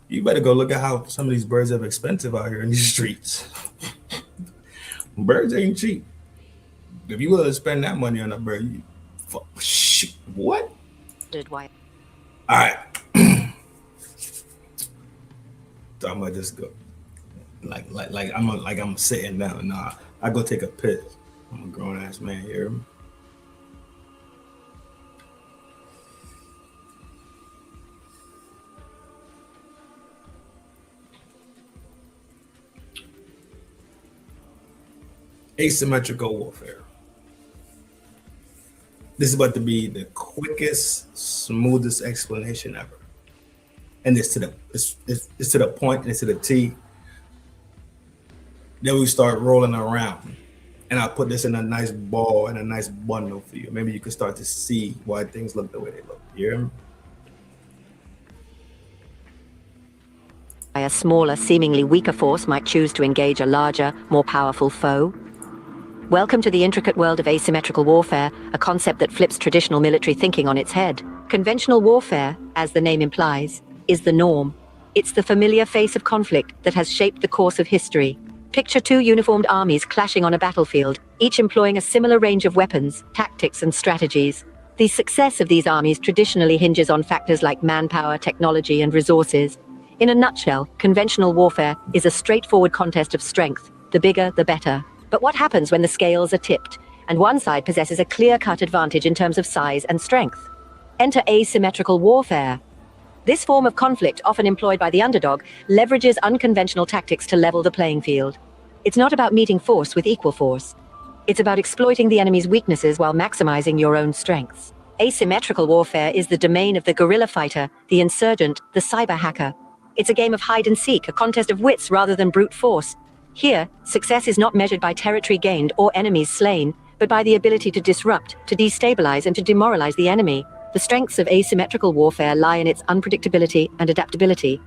You better go look at how some of these birds are expensive out here in these streets. Birds ain't cheap. If you willing to spend that money on a bird, what? Did why? All right. So I'm gonna just go. Like I'm sitting down. Nah, I go take a piss. I'm a grown ass man, you hear me? Asymmetrical warfare. This is about to be the quickest, smoothest explanation ever. And it's to the point and it's to the T. Then we start rolling around. And I put this in a nice ball and a nice bundle for you. Maybe you can start to see why things look the way they look. You hear me? A smaller, seemingly weaker force might choose to engage a larger, more powerful foe. Welcome to the intricate world of asymmetrical warfare, a concept that flips traditional military thinking on its head. Conventional warfare, as the name implies, is the norm. It's the familiar face of conflict that has shaped the course of history. Picture two uniformed armies clashing on a battlefield, each employing a similar range of weapons, tactics, and strategies. The success of these armies traditionally hinges on factors like manpower, technology, and resources. In a nutshell, conventional warfare is a straightforward contest of strength. The bigger, the better. But what happens when the scales are tipped, and one side possesses a clear-cut advantage in terms of size and strength? Enter asymmetrical warfare. This form of conflict, often employed by the underdog, leverages unconventional tactics to level the playing field. It's not about meeting force with equal force. It's about exploiting the enemy's weaknesses while maximizing your own strengths. Asymmetrical warfare is the domain of the guerrilla fighter, the insurgent, the cyber hacker. It's a game of hide and seek, a contest of wits rather than brute force. Here, success is not measured by territory gained or enemies slain, but by the ability to disrupt, to destabilize, and to demoralize the enemy. The strengths of asymmetrical warfare lie in its unpredictability and adaptability.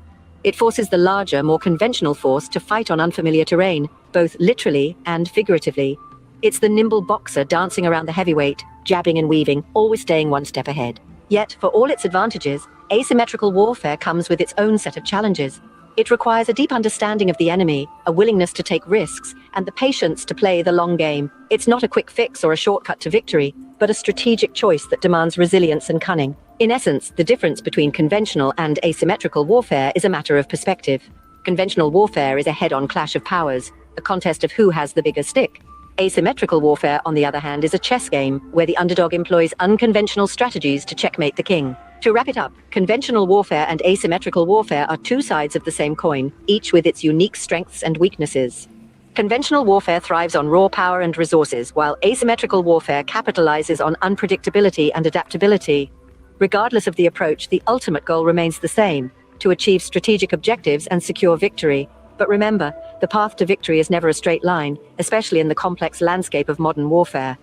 It forces the larger, more conventional force to fight on unfamiliar terrain, both literally and figuratively. It's the nimble boxer dancing around the heavyweight, jabbing and weaving, always staying one step ahead. Yet, for all its advantages, asymmetrical warfare comes with its own set of challenges. It requires a deep understanding of the enemy, a willingness to take risks, and the patience to play the long game. It's not a quick fix or a shortcut to victory, but a strategic choice that demands resilience and cunning. In essence, the difference between conventional and asymmetrical warfare is a matter of perspective. Conventional warfare is a head-on clash of powers, a contest of who has the bigger stick. Asymmetrical warfare, on the other hand, is a chess game where the underdog employs unconventional strategies to checkmate the king. To wrap it up, conventional warfare and asymmetrical warfare are two sides of the same coin, each with its unique strengths and weaknesses. Conventional warfare thrives on raw power and resources, while asymmetrical warfare capitalizes on unpredictability and adaptability. Regardless of the approach, the ultimate goal remains the same: to achieve strategic objectives and secure victory. But remember, the path to victory is never a straight line, especially in the complex landscape of modern warfare.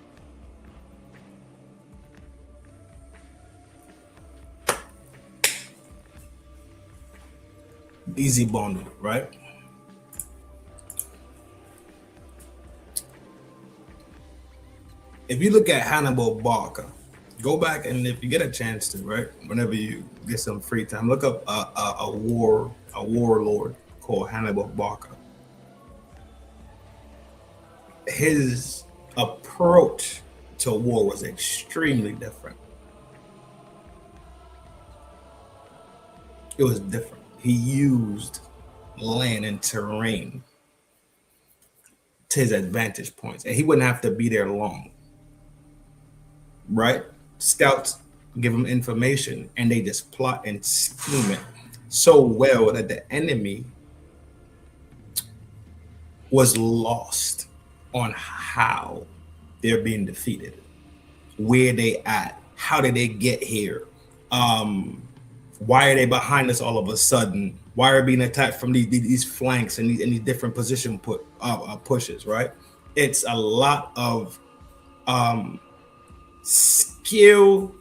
Easy bundle, right? If you look at Hannibal Barca, go back and if you get a chance to, right, whenever you get some free time, look up a warlord called Hannibal Barca. His approach to war was extremely different. It was different. He used land and terrain to his advantage points, and he wouldn't have to be there long, right? Scouts give him information, and they just plot and scheme it so well that the enemy was lost on how they're being defeated, where they at, how did they get here, why are they behind us all of a sudden, why are being attacked from these flanks and these different position pushes, right? It's a lot of skill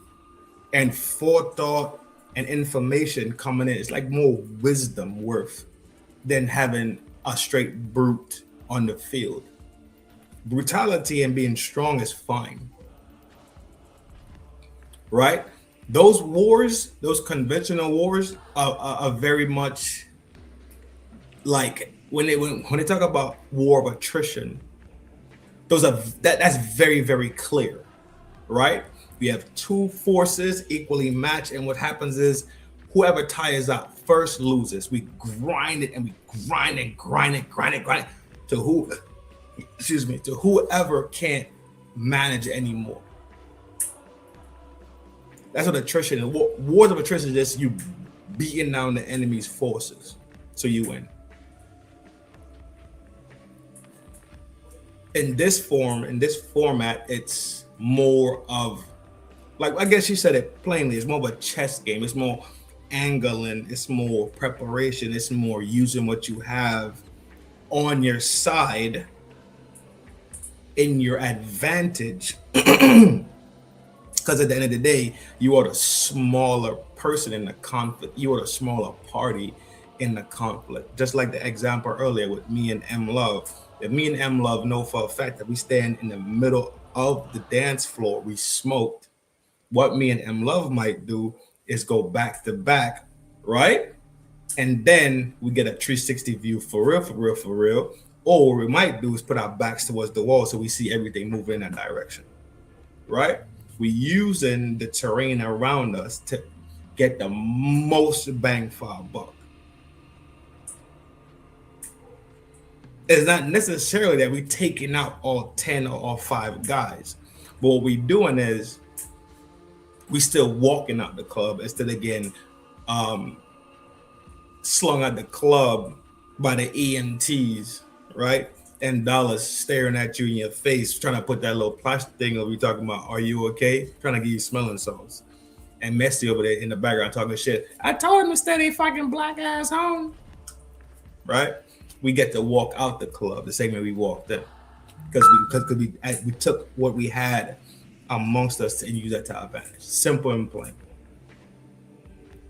and forethought and information coming in. It's like more wisdom worth than having a straight brute on the field. Brutality and being strong is fine, right? Those wars, those conventional wars, are very much like when they talk about war of attrition. That's very, very clear, right? We have two forces equally matched, and what happens is whoever tires out first loses. We grind it and we grind it to whoever can't manage anymore. That's what attrition is. Wars of attrition is just you beating down the enemy's forces, so you win. In this format, it's more of, like, I guess you said it plainly, it's more of a chess game. It's more angling, it's more preparation, it's more using what you have on your side in your advantage. Because at the end of the day, you are the smaller person in the conflict. You are the smaller party in the conflict. Just like the example earlier with me and M Love. If me and M Love know for a fact that we stand in the middle of the dance floor, we smoked, what me and M Love might do is go back to back, right? And then we get a 360 view for real. Or what we might do is put our backs towards the wall so we see everything move in that direction, right? We using the terrain around us to get the most bang for our buck. It's not necessarily that we're taking out all 10 or all 5 guys. But what we're doing is we still walking out the club instead of getting slung at the club by the EMTs, right? And dollars staring at you in your face, trying to put that little plastic thing over you talking about, are you okay? Trying to give you smelling salts. And Messi over there in the background talking shit. I told him to stay their fucking black ass home. Right? We get to walk out the club the same way we walked in. Because we took what we had amongst us and use that to our advantage. Simple and plain.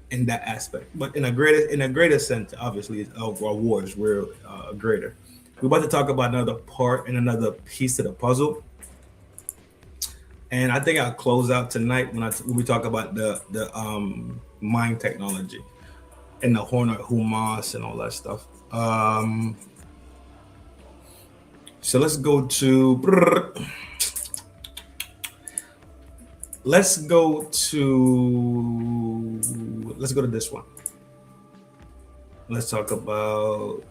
In that aspect. But in a greater sense, obviously, our war is real greater. We're about to talk about another part and another piece of the puzzle. And I think I'll close out tonight when we talk about the mind technology and the Horn of Humas and all that stuff. So let's go to this one. Let's talk about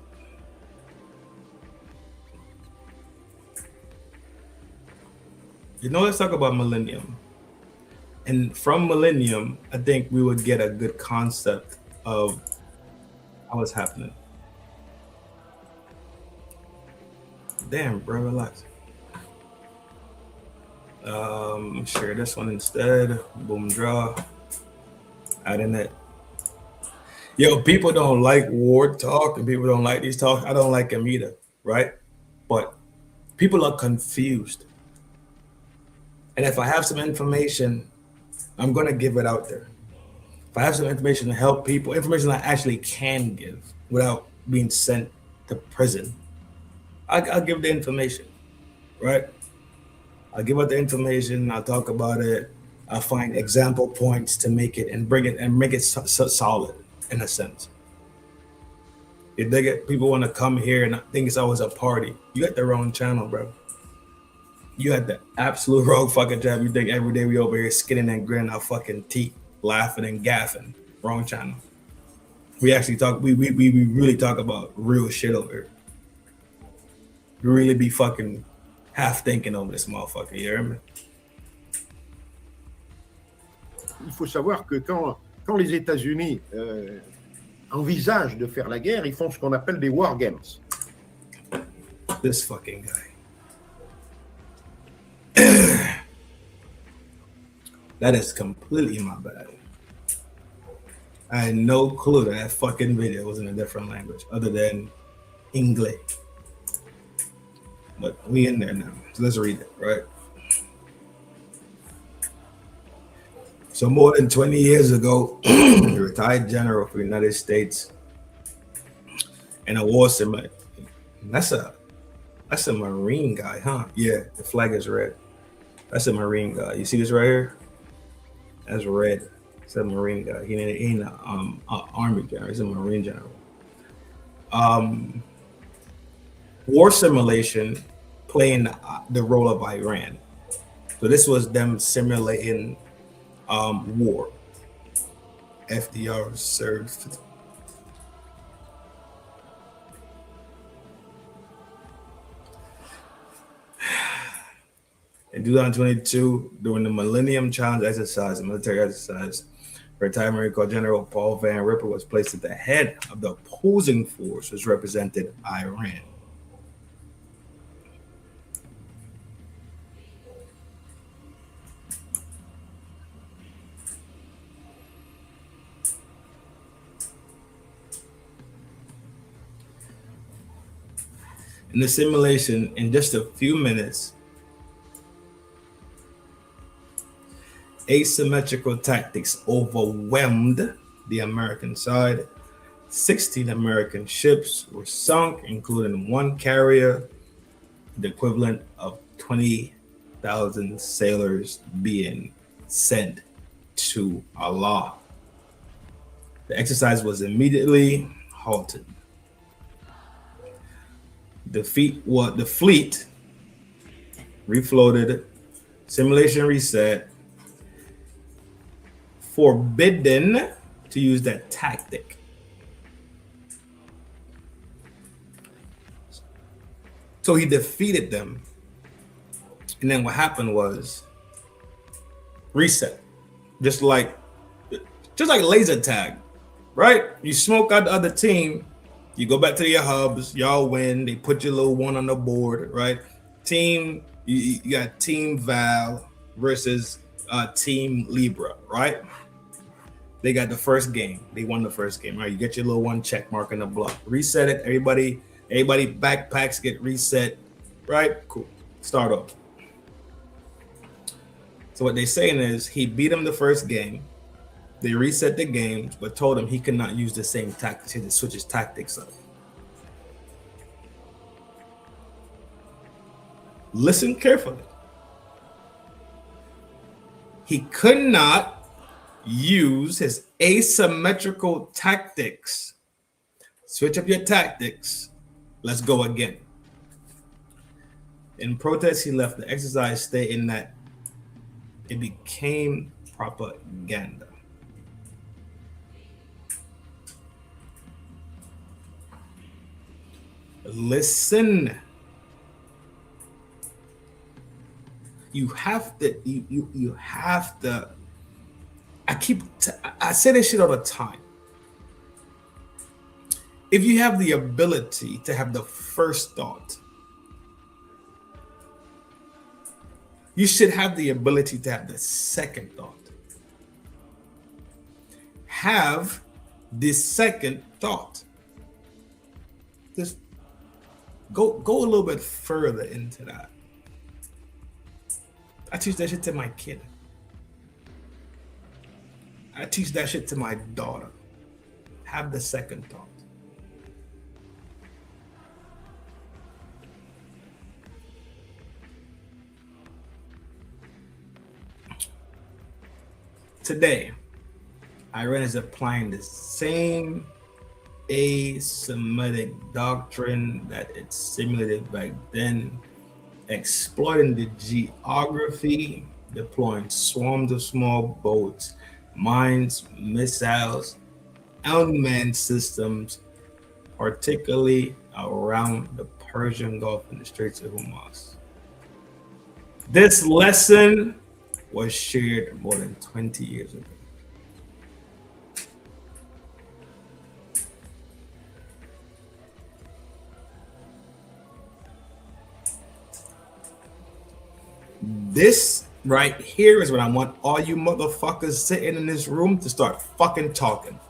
let's talk about Millennium. And from Millennium, I think we would get a good concept of how it's happening. Damn, bro, relax. Share this one instead. Boom, draw. Adding it. Yo, people don't like war talk and people don't like these talks. I don't like them either, right? But people are confused. And if I have some information, I'm going to give it out there. If I have some information to help people, information I actually can give without being sent to prison, I'll give the information, right? I'll give out the information. I'll talk about it. I'll find example points to make it and bring it and make it solid in a sense. You dig it? People want to come here and think it's always a party. You got the wrong channel, bro. You had the absolute wrong fucking job. You think every day we over here skinning and grinning our fucking teeth, laughing and gaffing. Wrong channel. We actually talk. We really talk about real shit over here. We really be fucking half thinking over this motherfucker. You hear me? Il faut savoir que quand les États-Unis envisagent de faire la guerre, ils font ce qu'on appelle des war games. This fucking guy. That is completely my bad. I had no clue that fucking video was in a different language other than English. But we in there now, so let's read it, right? So more than 20 years ago, a retired general for the United States and a war simulator. That's a Marine guy, huh? Yeah, the flag is red. That's a Marine guy. You see this right here? That's red. It's a Marine guy. He ain't an Army general. He's a Marine general. War simulation playing the role of Iran. So this was them simulating war. FDR served. In 2022, during the Millennium Challenge exercise, a military exercise, retired Marine Corps General Paul Van Ripper was placed at the head of the opposing force, which represented Iran. In the simulation, in just a few minutes, asymmetrical tactics overwhelmed the American side. 16 American ships were sunk, including one carrier, the equivalent of 20,000 sailors being sent to Allah. The exercise was immediately halted. The fleet refloated, simulation reset, forbidden to use that tactic. So he defeated them. And then what happened was reset. Just like laser tag, right? You smoke out the other team, you go back to your hubs, y'all win, they put your little one on the board, right? Team, you got Team Val versus Team Libra, right? They got the first game. They won the first game, right? You get your little one check mark in the block. Reset it. Everybody backpacks get reset, right? Cool. Start off. So what they're saying is he beat him the first game. They reset the game, but told him he could not use the same tactics. He had to switch his tactics up. Listen carefully. He could not use his asymmetrical tactics. Switch up your tactics. Let's go again. In protest, he left the exercise stating that it became propaganda. Listen. You have to. You have to. I say this shit all the time. If you have the ability to have the first thought, you should have the ability to have the second thought. Have the second thought. Just go a little bit further into that. I teach that shit to my kid. I teach that shit to my daughter. Have the second thought. Today, Iran is applying the same asymmetric doctrine that it simulated back then, exploiting the geography, deploying swarms of small boats, mines, missiles, unmanned systems, particularly around the Persian Gulf and the Straits of Hormuz. This lesson was shared more than 20 years ago. This right here is what I want all you motherfuckers sitting in this room to start fucking talking.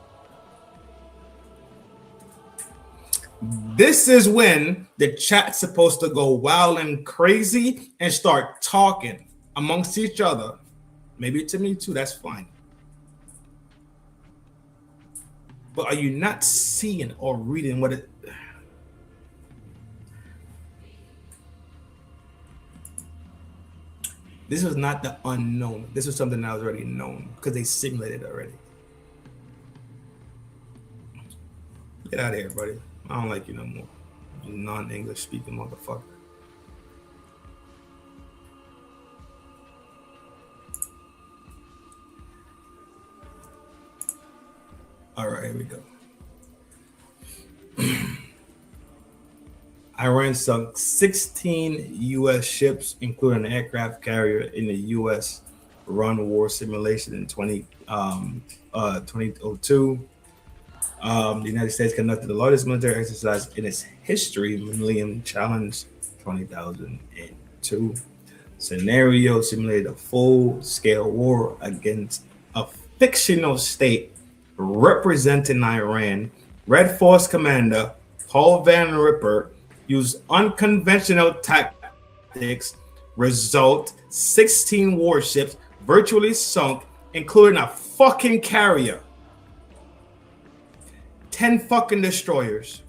This is when the chat's supposed to go wild and crazy and start talking amongst each other. Maybe to me too, that's fine. But are you not seeing or reading what it... This was not the unknown. This was something that was already known because they simulated it already. Get out of here, buddy. I don't like you no more. You non-English speaking motherfucker. All right, here we go. Iran sunk 16 U.S. ships, including an aircraft carrier, in the U.S.-run war simulation in 2002. The United States conducted the largest military exercise in its history, Millennium Challenge 2002. Scenario simulated a full-scale war against a fictional state representing Iran. Red Force commander Paul Van Ripper used unconventional tactics. Result: 16 warships virtually sunk, including a fucking carrier. 10 fucking destroyers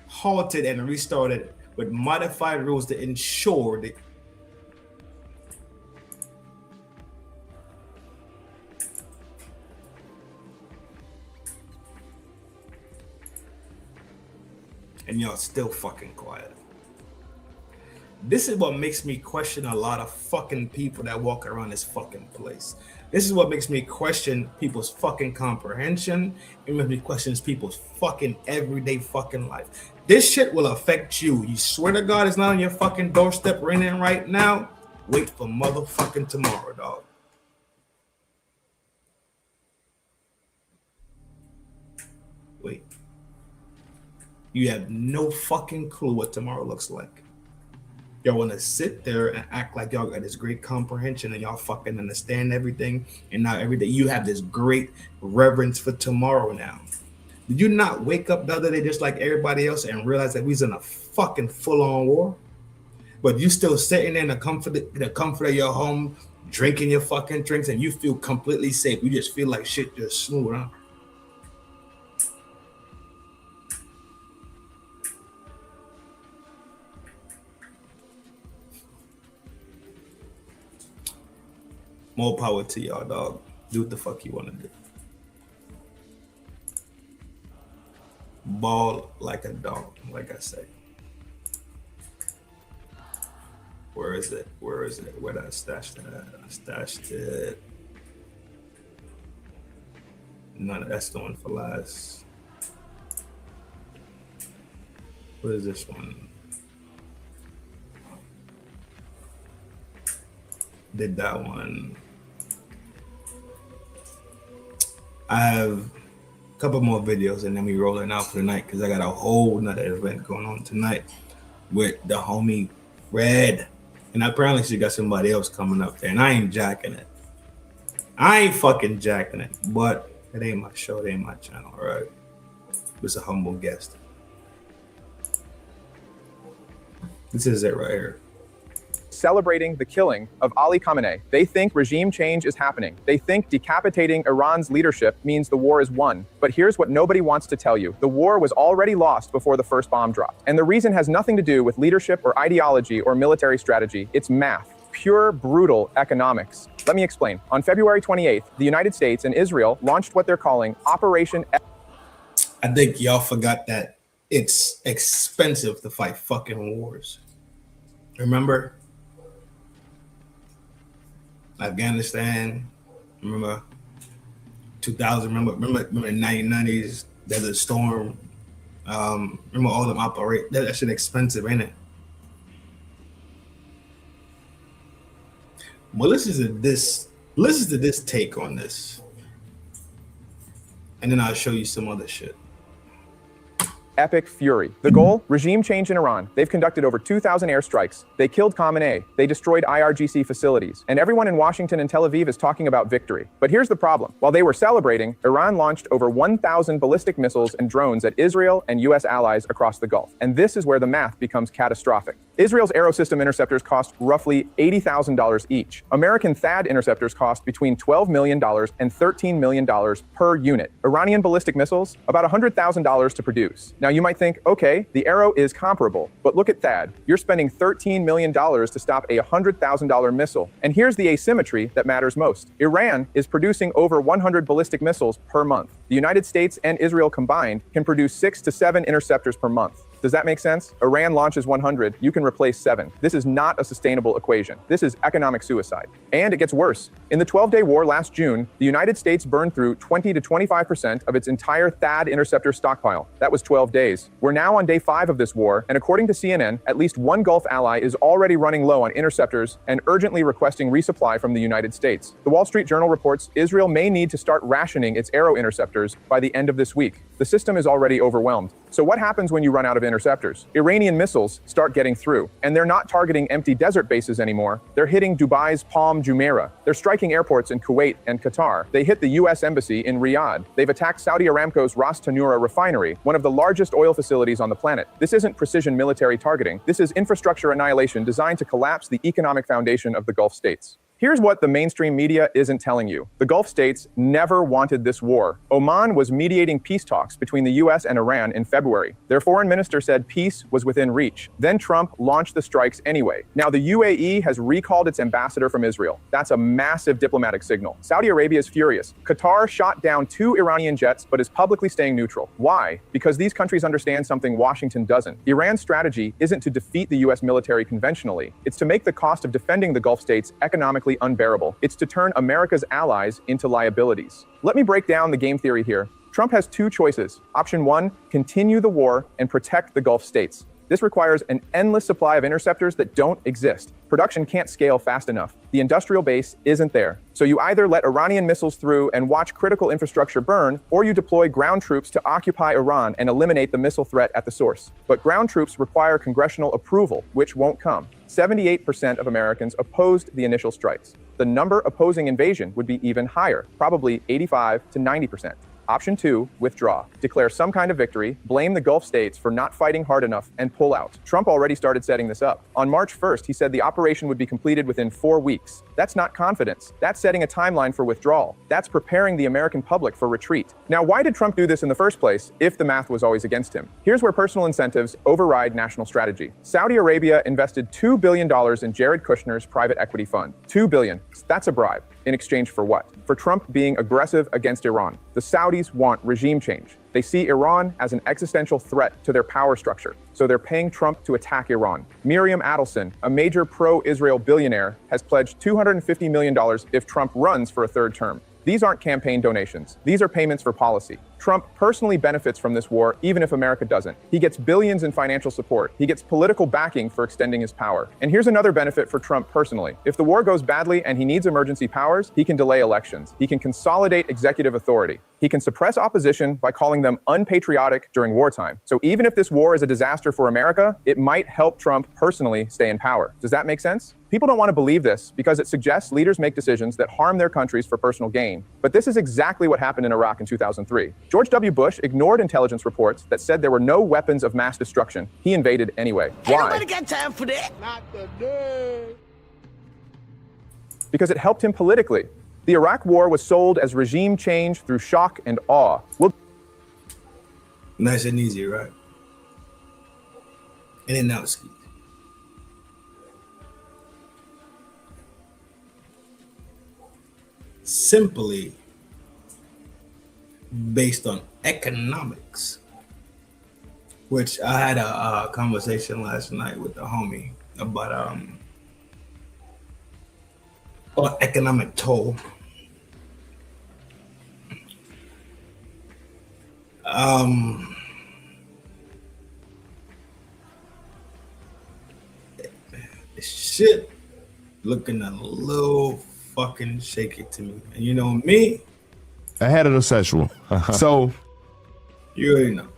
halted and restarted with modified rules to ensure that and y'all still fucking quiet. This is what makes me question a lot of fucking people that walk around this fucking place. This is what makes me question people's fucking comprehension. It makes me question people's fucking everyday fucking life. This shit will affect you. You swear to God it's not on your fucking doorstep raining right now. Wait for motherfucking tomorrow, dog. Wait. You have no fucking clue what tomorrow looks like. Y'all want to sit there and act like y'all got this great comprehension and y'all fucking understand everything. And now every day you have this great reverence for tomorrow now. Did you not wake up the other day just like everybody else and realize that we was in a fucking full-on war? But you still sitting in the comfort of your home, drinking your fucking drinks, and you feel completely safe. You just feel like shit just smooth, huh? More power to y'all, dog. Do what the fuck you want to do. Ball like a dog, like I say. Where is it? Where is it? Where did I stash that? I stashed it. None of that's the one for last. What is this one? Did that one. I have a couple more videos and then we rolling out for the night because I got a whole nother event going on tonight with the homie Red. And apparently she got somebody else coming up there and I ain't jacking it. I ain't fucking jacking it, but it ain't my show, it ain't my channel, all right? It's a humble guest. This is it right here. Celebrating the killing of Ali Khamenei. They think regime change is happening. They think decapitating Iran's leadership means the war is won. But here's what nobody wants to tell you. The war was already lost before the first bomb dropped. And the reason has nothing to do with leadership or ideology or military strategy. It's math. Pure, brutal economics. Let me explain. On February 28th, the United States and Israel launched what they're calling Operation... I think y'all forgot that it's expensive to fight fucking wars. Remember? Afghanistan, remember 2000, remember the 1990s, Desert Storm, remember all them operate, that shit expensive, ain't it? Well, listen to this take on this. And then I'll show you some other shit. Epic fury. The goal? Regime change in Iran. They've conducted over 2,000 airstrikes. They killed Khamenei. They destroyed IRGC facilities. And everyone in Washington and Tel Aviv is talking about victory. But here's the problem. While they were celebrating, Iran launched over 1,000 ballistic missiles and drones at Israel and U.S. allies across the Gulf. And this is where the math becomes catastrophic. Israel's Aerosystem interceptors cost roughly $80,000 each. American THAAD interceptors cost between $12 million and $13 million per unit. Iranian ballistic missiles, about $100,000 to produce. Now you might think, okay, the Arrow is comparable, but look at THAAD. You're spending $13 million to stop a $100,000 missile. And here's the asymmetry that matters most. Iran is producing over 100 ballistic missiles per month. The United States and Israel combined can produce 6 to 7 interceptors per month. Does that make sense? Iran launches 100, you can replace 7. This is not a sustainable equation. This is economic suicide. And it gets worse. In the 12-day war last June, the United States burned through 20 to 25% of its entire THAAD interceptor stockpile. That was 12 days. We're now on day 5 of this war, and according to CNN, at least one Gulf ally is already running low on interceptors and urgently requesting resupply from the United States. The Wall Street Journal reports Israel may need to start rationing its Arrow interceptors by the end of this week. The system is already overwhelmed. So what happens when you run out of interceptors? Iranian missiles start getting through, and they're not targeting empty desert bases anymore. They're hitting Dubai's Palm Jumeirah. They're striking airports in Kuwait and Qatar. They hit the U.S. Embassy in Riyadh. They've attacked Saudi Aramco's Ras Tanura refinery, one of the largest oil facilities on the planet. This isn't precision military targeting. This is infrastructure annihilation designed to collapse the economic foundation of the Gulf states. Here's what the mainstream media isn't telling you. The Gulf states never wanted this war. Oman was mediating peace talks between the US and Iran in February. Their foreign minister said peace was within reach. Then Trump launched the strikes anyway. Now the UAE has recalled its ambassador from Israel. That's a massive diplomatic signal. Saudi Arabia is furious. Qatar shot down 2 Iranian jets but is publicly staying neutral. Why? Because these countries understand something Washington doesn't. Iran's strategy isn't to defeat the US military conventionally. It's to make the cost of defending the Gulf states economically unbearable. It's to turn America's allies into liabilities. Let me break down the game theory here. Trump has 2 choices. Option 1, continue the war and protect the Gulf states. This requires an endless supply of interceptors that don't exist. Production can't scale fast enough. The industrial base isn't there. So you either let Iranian missiles through and watch critical infrastructure burn, or you deploy ground troops to occupy Iran and eliminate the missile threat at the source. But ground troops require congressional approval, which won't come. 78% of Americans opposed the initial strikes. The number opposing invasion would be even higher, probably 85 to 90%. Option 2, withdraw. Declare some kind of victory, blame the Gulf states for not fighting hard enough, and pull out. Trump already started setting this up. On March 1st, he said the operation would be completed within 4 weeks. That's not confidence. That's setting a timeline for withdrawal. That's preparing the American public for retreat. Now, why did Trump do this in the first place if the math was always against him? Here's where personal incentives override national strategy. Saudi Arabia invested $2 billion in Jared Kushner's private equity fund. $2 billion. That's a bribe. In exchange for what? For Trump being aggressive against Iran. The Saudis want regime change. They see Iran as an existential threat to their power structure, so they're paying Trump to attack Iran. Miriam Adelson, a major pro-Israel billionaire, has pledged $250 million if Trump runs for a third term. These aren't campaign donations. These are payments for policy. Trump personally benefits from this war, even if America doesn't. He gets billions in financial support. He gets political backing for extending his power. And here's another benefit for Trump personally. If the war goes badly and he needs emergency powers, he can delay elections. He can consolidate executive authority. He can suppress opposition by calling them unpatriotic during wartime. So even if this war is a disaster for America, it might help Trump personally stay in power. Does that make sense? People don't want to believe this because it suggests leaders make decisions that harm their countries for personal gain. But this is exactly what happened in Iraq in 2003. George W. Bush ignored intelligence reports that said there were no weapons of mass destruction. He invaded anyway. Why? Ain't nobody got time for that. Not today. Because it helped him politically. The Iraq war was sold as regime change through shock and awe. Nice and easy, right? In and out ski. Simply based on economics, which I had a conversation last night with the homie about economic toll. Shit looking a little fucking shaky to me. And you know me, a heterosexual. So you already know.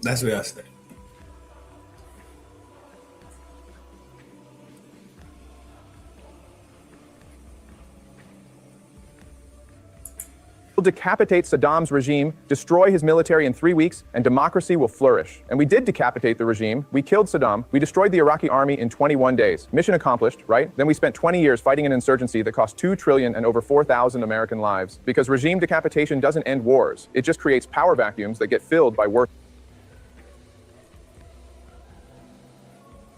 That's where I stay. Decapitate Saddam's regime, destroy his military in 3 weeks, and democracy will flourish. And we did decapitate the regime. We killed Saddam. We destroyed the Iraqi army in 21 days. Mission accomplished, right? Then we spent 20 years fighting an insurgency that cost $2 trillion and over 4,000 American lives. Because regime decapitation doesn't end wars. It just creates power vacuums that get filled by work.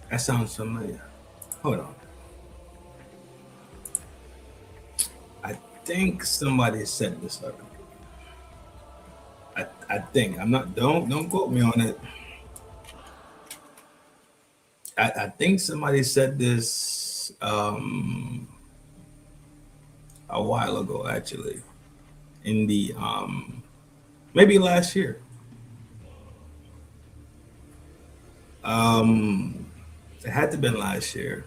That sounds familiar. Hold on. I think somebody said this already. I think I'm not. Don't quote me on it. I think somebody said this a while ago, actually, in the maybe last year. It had to have been last year.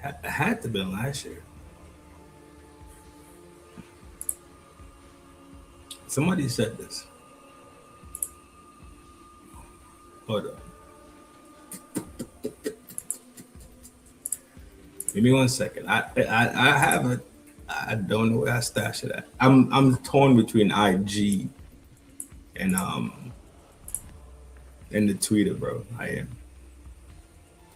It had to have been last year. Somebody said this. Hold on. Give me 1 second. I have it. I don't know where I stashed it at. I'm torn between IG and the Twitter, bro. I am.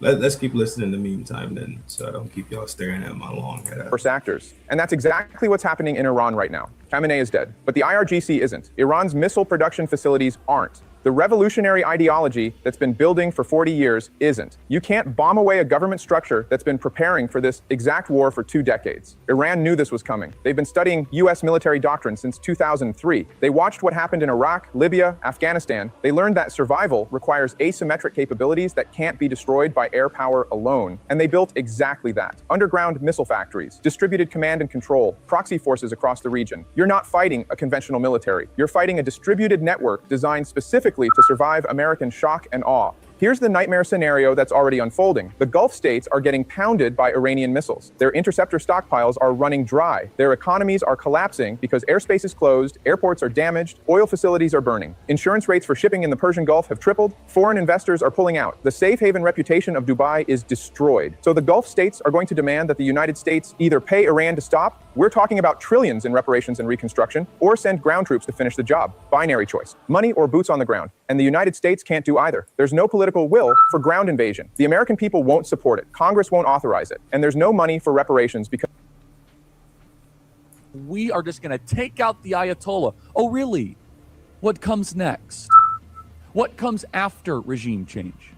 Let's keep listening in the meantime then, so I don't keep y'all staring at my long head. First actors. And that's exactly what's happening in Iran right now. Khamenei is dead, but the IRGC isn't. Iran's missile production facilities aren't. The revolutionary ideology that's been building for 40 years isn't. You can't bomb away a government structure that's been preparing for this exact war for 2 decades. Iran knew this was coming. They've been studying US military doctrine since 2003. They watched what happened in Iraq, Libya, Afghanistan. They learned that survival requires asymmetric capabilities that can't be destroyed by air power alone. And they built exactly that. Underground missile factories, distributed command and control, proxy forces across the region. You're not fighting a conventional military. You're fighting a distributed network designed specifically to survive American shock and awe. Here's the nightmare scenario that's already unfolding. The Gulf states are getting pounded by Iranian missiles. Their interceptor stockpiles are running dry. Their economies are collapsing because airspace is closed, airports are damaged, oil facilities are burning. Insurance rates for shipping in the Persian Gulf have tripled. Foreign investors are pulling out. The safe haven reputation of Dubai is destroyed. So the Gulf states are going to demand that the United States either pay Iran to stop, we're talking about trillions in reparations and reconstruction, or send ground troops to finish the job. Binary choice. Money or boots on the ground. And the United States can't do either. There's no political will for ground invasion. The American people won't support it. Congress won't authorize it. And there's no money for reparations because we are just going to take out the Ayatollah. Oh, really? What comes next? What comes after regime change?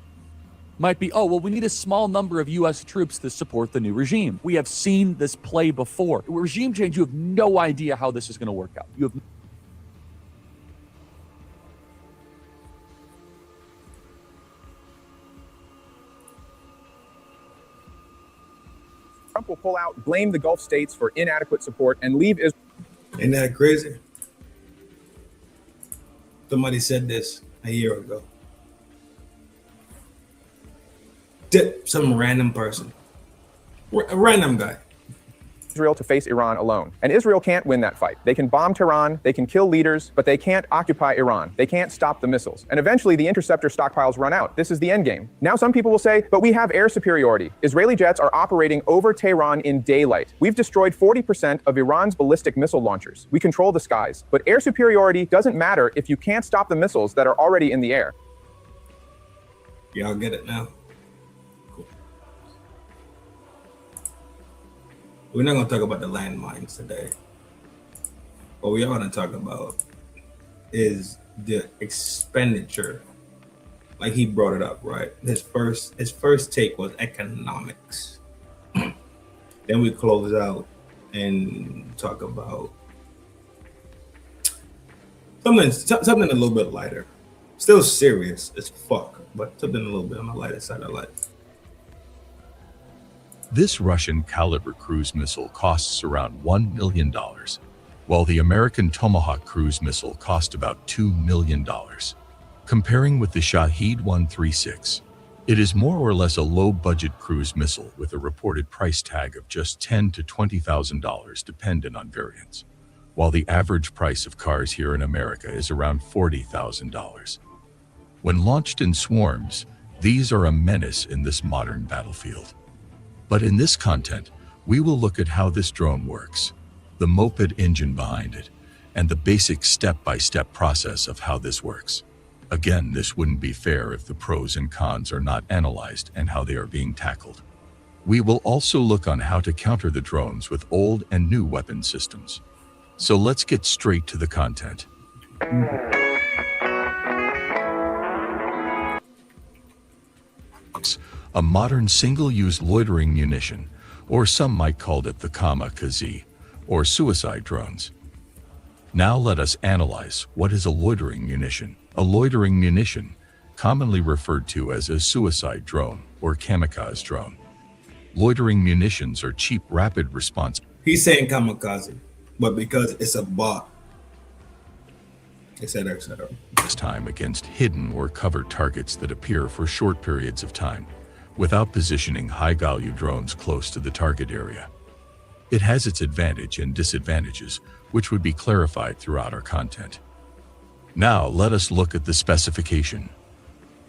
Might be, oh, well, we need a small number of U.S. troops to support the new regime. We have seen this play before. Regime change, you have no idea how this is going to work out. You have Trump will pull out, blame the Gulf states for inadequate support, and leave Israel. Ain't that crazy? Somebody said this a year ago. Some random person. A random guy. Israel to face Iran alone. And Israel can't win that fight. They can bomb Tehran, they can kill leaders, but they can't occupy Iran. They can't stop the missiles. And eventually the interceptor stockpiles run out. This is the end game. Now some people will say, but we have air superiority. Israeli jets are operating over Tehran in daylight. We've destroyed 40% of Iran's ballistic missile launchers. We control the skies. But air superiority doesn't matter if you can't stop the missiles that are already in the air. Y'all get it now? We're not going to talk about the landmines today. What we are going to talk about is the expenditure. Like he brought it up, right? His first take was economics. Then we close out and talk about something a little bit lighter. Still serious as fuck, but something a little bit on the lighter side of life. This Russian Caliber cruise missile costs around $1 million, while the American Tomahawk cruise missile cost about $2 million. Comparing with the Shahed 136, it is more or less a low-budget cruise missile with a reported price tag of just $10,000 to $20,000 dependent on variants, while the average price of cars here in America is around $40,000. When launched in swarms, these are a menace in this modern battlefield. But in this content, we will look at how this drone works, the moped engine behind it, and the basic step-by-step process of how this works. Again, this wouldn't be fair if the pros and cons are not analyzed and how they are being tackled. We will also look on how to counter the drones with old and new weapon systems. So let's get straight to the content. A modern single-use loitering munition, or some might call it the kamikaze, or suicide drones. Now let us analyze what is a loitering munition. A loitering munition, commonly referred to as a suicide drone or kamikaze drone. Loitering munitions are cheap, rapid response. He's saying kamikaze, but because it's a bot, etc., etc. This time against hidden or covered targets that appear for short periods of time, without positioning high-value drones close to the target area. It has its advantage and disadvantages, which would be clarified throughout our content. Now, let us look at the specification.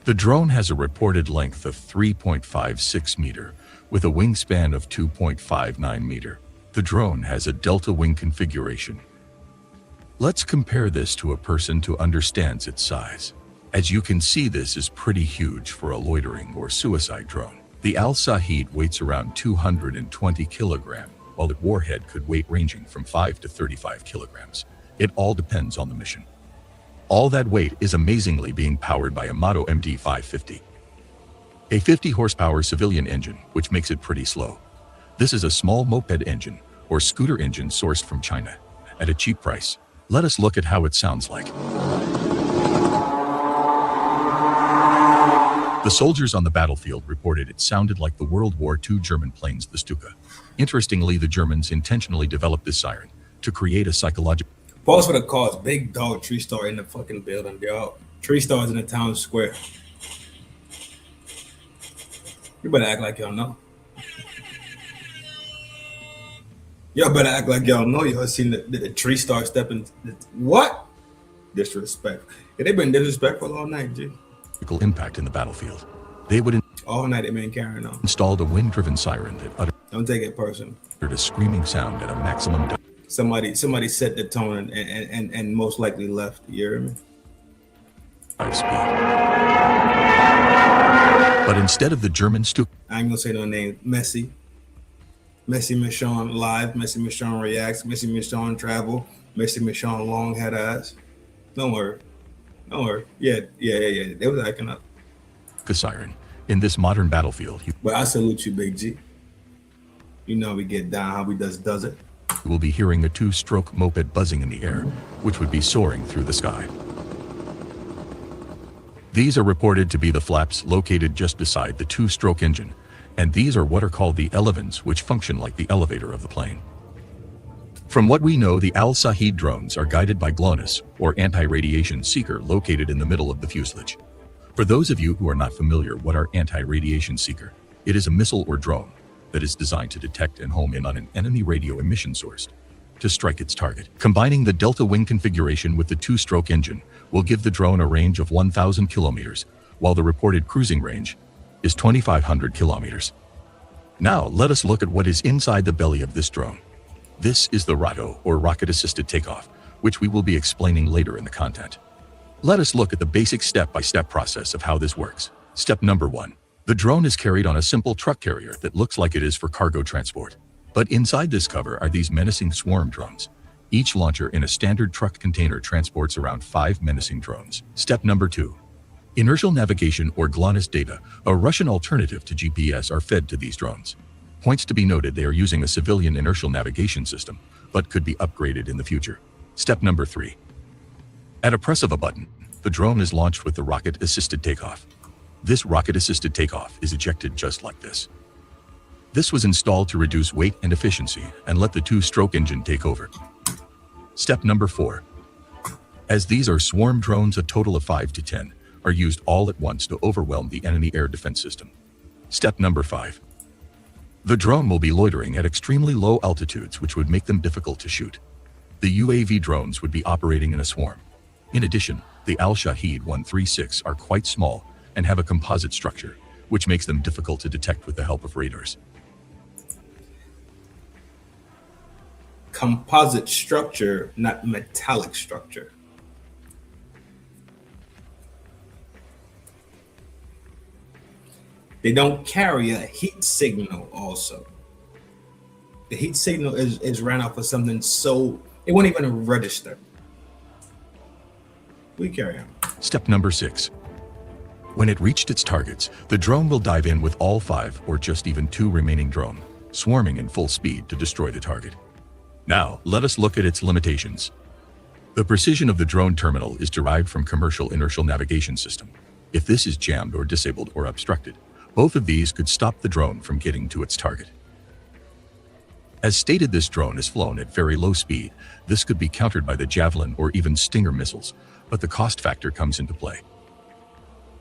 The drone has a reported length of 3.56 meter, with a wingspan of 2.59 meter. The drone has a delta wing configuration. Let's compare this to a person to understand its size. As you can see, this is pretty huge for a loitering or suicide drone. The Al-Shahed weighs around 220 kilogram, while the warhead could weight ranging from 5 to 35 kilograms. It all depends on the mission. All that weight is amazingly being powered by a Moto MD550, a 50 horsepower civilian engine, which makes it pretty slow. This is a small moped engine or scooter engine sourced from China at a cheap price. Let us look at how it sounds like. The soldiers on the battlefield reported it sounded like the World War II German planes, the Stuka. Interestingly, the Germans intentionally developed this siren to create a psychological... Pause for the cause. Big dog tree star in the fucking building, yo. Tree stars in the town square. You better act like y'all know. Y'all better act like y'all know. Y'all seen the tree start stepping. What? Disrespect. Yeah, they've been disrespectful all night, G. Impact in the battlefield. They would all night. They've been carrying on. Installed a wind-driven siren that uttered. Don't take it personal. A screaming sound at a maximum. Somebody set the tone and most likely left. You hear me? Speed. But instead of the German I ain't gonna say no name. Messi Michon live. Messi Michon reacts. Messi Michon travel. Messi Michon long head ass. Don't worry. Yeah. They was acting up. A siren in this modern battlefield. But I salute you, Big G. You know we get down how we does it. You will be hearing a 2-stroke moped buzzing in the air, which would be soaring through the sky. These are reported to be the flaps located just beside the 2-stroke engine, and these are what are called the elevens, which function like the elevator of the plane. From what we know, the Al-Sahid drones are guided by GLONASS, or anti-radiation seeker, located in the middle of the fuselage. For those of you who are not familiar, what are anti-radiation seeker? It is a missile or drone that is designed to detect and home in on an enemy radio emission source to strike its target. Combining the delta wing configuration with the 2-stroke engine will give the drone a range of 1,000 kilometers, while the reported cruising range is 2,500 kilometers. Now, let us look at what is inside the belly of this drone. This is the RATO, or rocket-assisted takeoff, which we will be explaining later in the content. Let us look at the basic step-by-step process of how this works. Step number 1. The drone is carried on a simple truck carrier that looks like it is for cargo transport. But inside this cover are these menacing swarm drones. Each launcher in a standard truck container transports around 5 menacing drones. Step number 2. Inertial navigation or GLONASS data, a Russian alternative to GPS, are fed to these drones. Points to be noted, they are using a civilian inertial navigation system, but could be upgraded in the future. Step number 3. At a press of a button, the drone is launched with the rocket-assisted takeoff. This rocket-assisted takeoff is ejected just like this. This was installed to reduce weight and efficiency and let the 2-stroke engine take over. Step number 4. As these are swarm drones, a total of 5 to 10 are used all at once to overwhelm the enemy air defense system. Step number 5. The drone will be loitering at extremely low altitudes, which would make them difficult to shoot. The UAV drones would be operating in a swarm. In addition, the Al-Shahid 136 are quite small and have a composite structure, which makes them difficult to detect with the help of radars. Composite structure, not metallic structure. They don't carry a heat signal also. The heat signal is ran off of something, so it won't even register. We carry on. Step number 6. When it reached its targets, the drone will dive in with all 5 or just even 2 remaining drones, swarming in full speed to destroy the target. Now, let us look at its limitations. The precision of the drone terminal is derived from commercial inertial navigation system. If this is jammed or disabled or obstructed, both of these could stop the drone from getting to its target. As stated, this drone is flown at very low speed. This could be countered by the Javelin or even Stinger missiles, but the cost factor comes into play.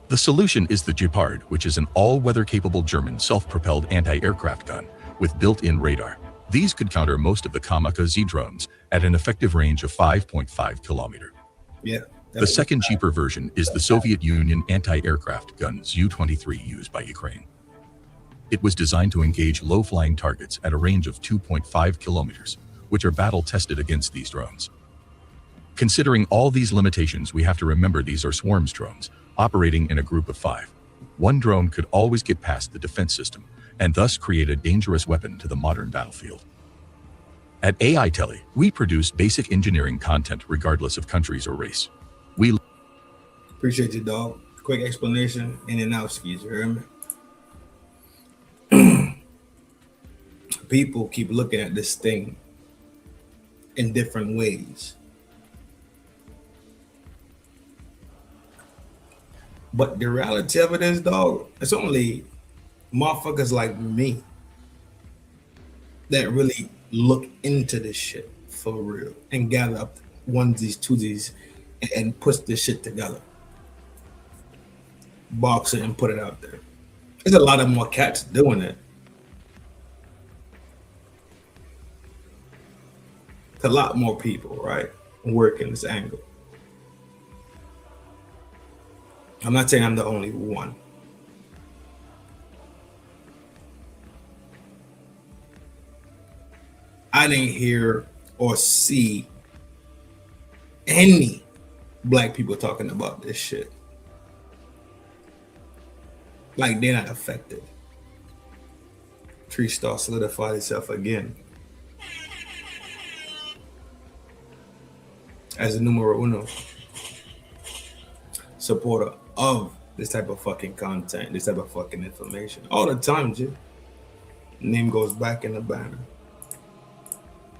The solution is the Gepard, which is an all-weather capable German self-propelled anti-aircraft gun with built-in radar. These could counter most of the Kamikaze drones at an effective range of 5.5 kilometers. Yeah. The second cheaper version is the Soviet Union anti-aircraft gun Zu-23 used by Ukraine. It was designed to engage low-flying targets at a range of 2.5 kilometers, which are battle-tested against these drones. Considering all these limitations, we have to remember these are swarms drones, operating in a group of 5. One drone could always get past the defense system, and thus create a dangerous weapon to the modern battlefield. At AI Tele, we produce basic engineering content regardless of countries or race. We appreciate you, dog. Quick explanation, in and out skis, you hear me? People keep looking at this thing in different ways. But the reality of it is, dog, it's only motherfuckers like me that really look into this shit for real and gather up onesies, twosies, and puts this shit together. Box it and put it out there. There's a lot of more cats doing it. It's a lot more people, right, working this angle. I'm not saying I'm the only one. I didn't hear or see any black people talking about this shit. Like they're not affected. Tree Star solidified itself again as a numero uno supporter of this type of fucking content, this type of fucking information. All the time, G. Name goes back in the banner.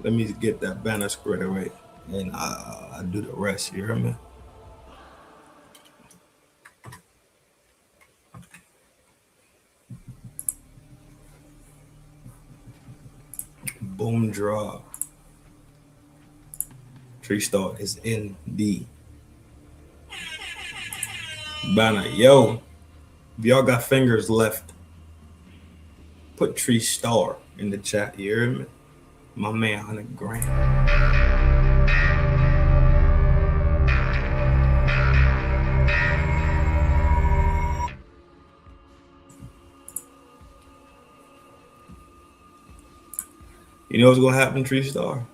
Let me get that banner squared away, and I do the rest. You hear me? Boom draw. Tree Star is in the banner. Yo, if y'all got fingers left, put Tree Star in the chat. You hear me? My man, 100 grand. You know what's gonna happen, Tree Star?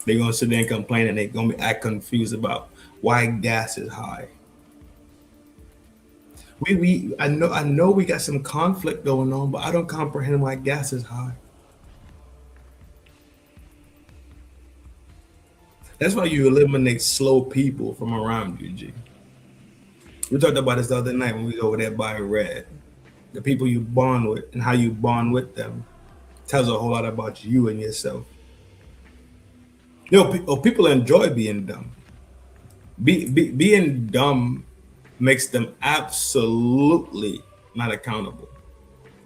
They're gonna sit there and complain, and they're gonna be act confused about why gas is high. I know we got some conflict going on, but I don't comprehend why gas is high. That's why you eliminate slow people from around you, G. We talked about this the other night when we was over there buying red. The people you bond with and how you bond with them tells a whole lot about you and yourself. You know, people enjoy being dumb. Being dumb makes them absolutely not accountable.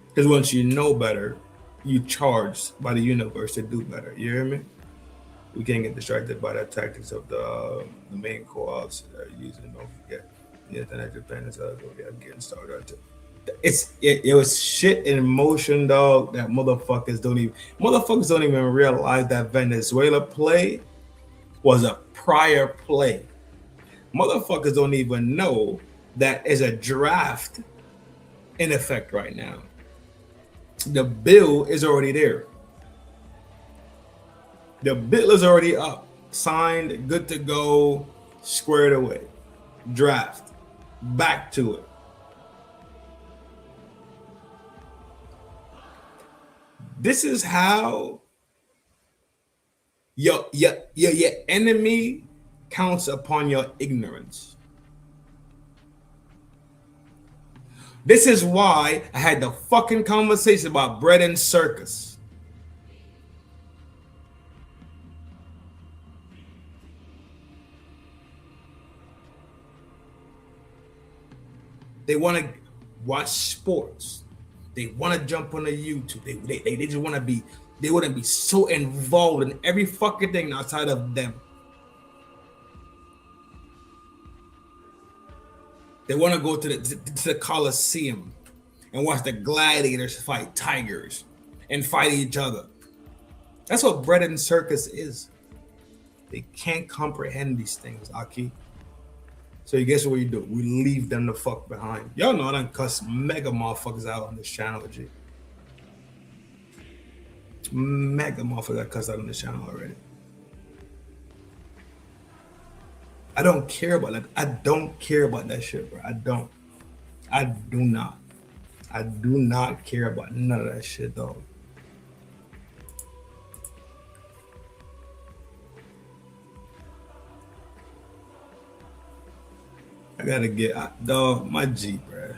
Because once you know better, you charged by the universe to do better. You hear me? We can't get distracted by the tactics of the main co-ops that are using. Don't forget, the internet dependence. I'm getting started. It was shit in motion, dog. That motherfuckers don't even realize that Venezuela play was a prior play. Motherfuckers don't even know that is a draft in effect right now. The bill is already there. The bill is already up, signed, good to go, squared away. Draft, back to it. This is how your enemy counts upon your ignorance. This is why I had the fucking conversation about bread and circus. They want to watch sports. They want to jump on the YouTube. They just want to be. They want to be so involved in every fucking thing outside of them. They want to go to the Coliseum and watch the gladiators fight tigers and fight each other. That's what bread and circus is. They can't comprehend these things, Aki. So you guess what we do? We leave them the fuck behind. Y'all know I done cuss mega motherfuckers out on this channel, G. Mega motherfuckers I cussed out on this channel already. I don't care about that. I don't care about that shit, bro. I don't. I do not. I do not care about none of that shit, dog. I gotta get, dog, my G, bro.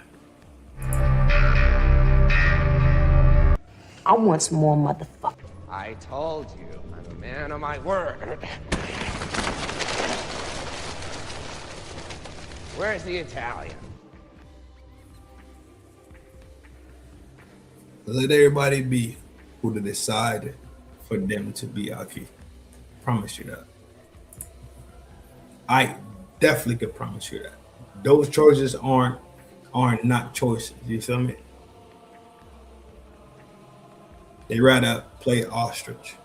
I want some more motherfucker. I told you, I'm a man of my word. Where's the Italian? Let everybody be who they decide for them to be, Aki. Promise you that. I definitely could promise you that. Those choices aren't not choices. You feel me? They rather play ostrich.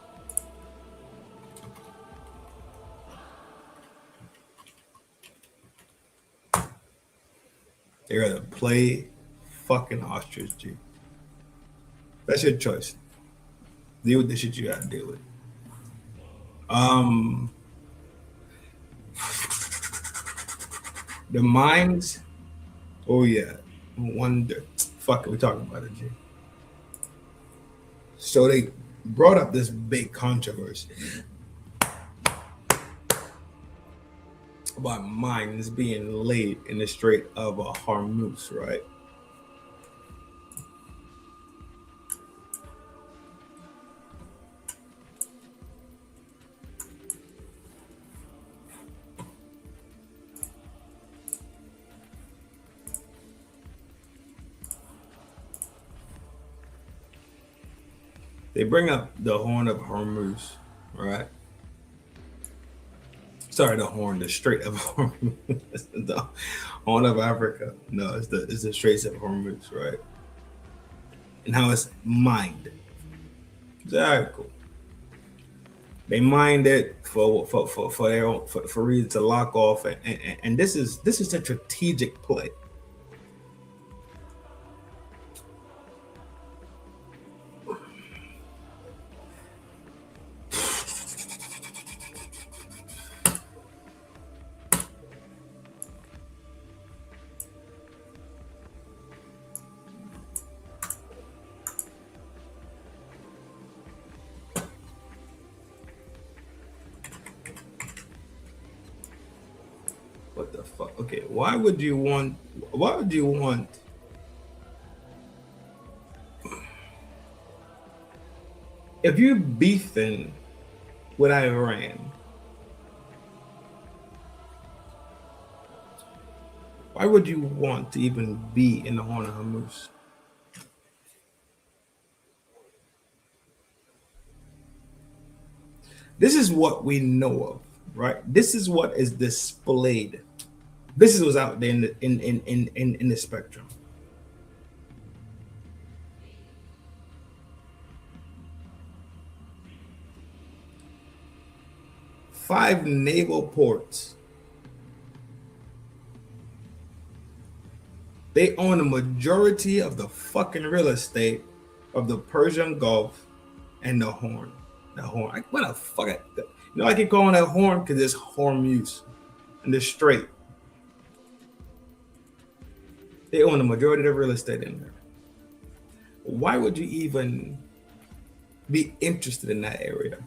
They rather play fucking ostrich, G. That's your choice. Deal with the shit you gotta deal with. The mines. Oh yeah. Wonder. Fuck it, we talking about it, G. So they brought up this big controversy about mines being laid in the Strait of Hormuz, right? They bring up the Horn of Hormuz, right? Sorry, the Strait of Hormuz. The Horn of Africa. No, it's the Straits of Hormuz, right? And how it's mined. Exactly. They mined it for their own for reasons to lock off, and this is a strategic play. What the fuck? Okay, why would you want if you're beefing with Iran, why would you want to even be in the Horn of Hormuz? This is what we know of, right? This is what is displayed. This is what's out there in the spectrum. Five naval ports. They own a majority of the fucking real estate of the Persian Gulf and the Horn. The Horn. What the fuck? You know, I keep calling that Horn because it's Hormuz and the Strait. They own the majority of the real estate in there. Why would you even be interested in that area?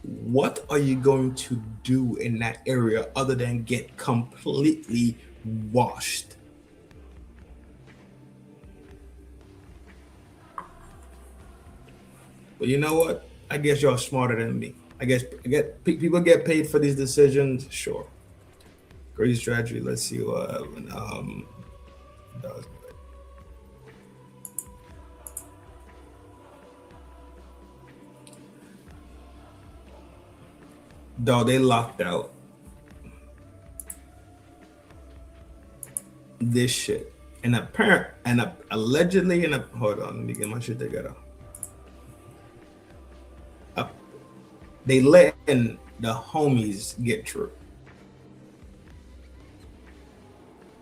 What are you going to do in that area other than get completely washed? But you know what? I guess y'all smarter than me. I guess people get paid for these decisions. Sure. Great strategy. Let's see what does. Dog, they locked out this shit. And allegedly, hold on, let me get my shit together. They letting the homies get through.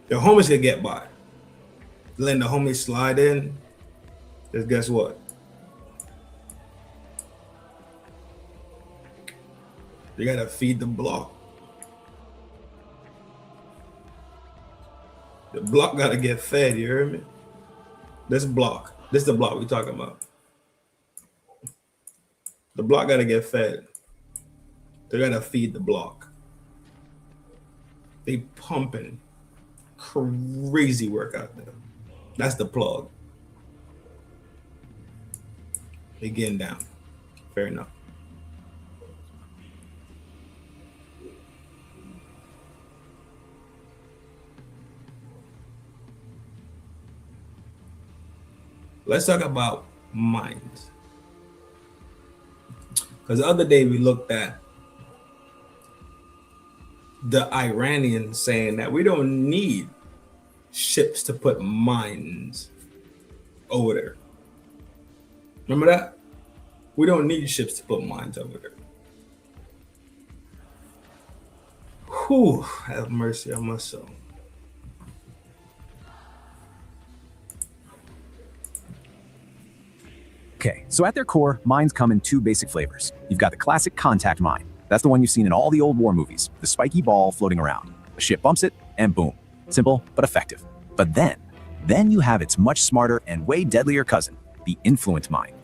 The homies could get by. Letting the homies slide in. Because guess what? You gotta feed the block. The block gotta get fed, you hear me? This is the block we're talking about. The block gotta get fed. They gotta feed the block. They pumping crazy work out there. That's the plug. They getting down. Fair enough. Let's talk about mines. Because the other day we looked at the Iranians saying that we don't need ships to put mines over there. Remember that? We don't need ships to put mines over there. Whew, have mercy on my soul. Okay, so at their core, mines come in two basic flavors. You've got the classic contact mine. That's the one you've seen in all the old war movies. The spiky ball floating around. A ship bumps it, and boom. Simple, but effective. But then you have its much smarter and way deadlier cousin, the influence mine.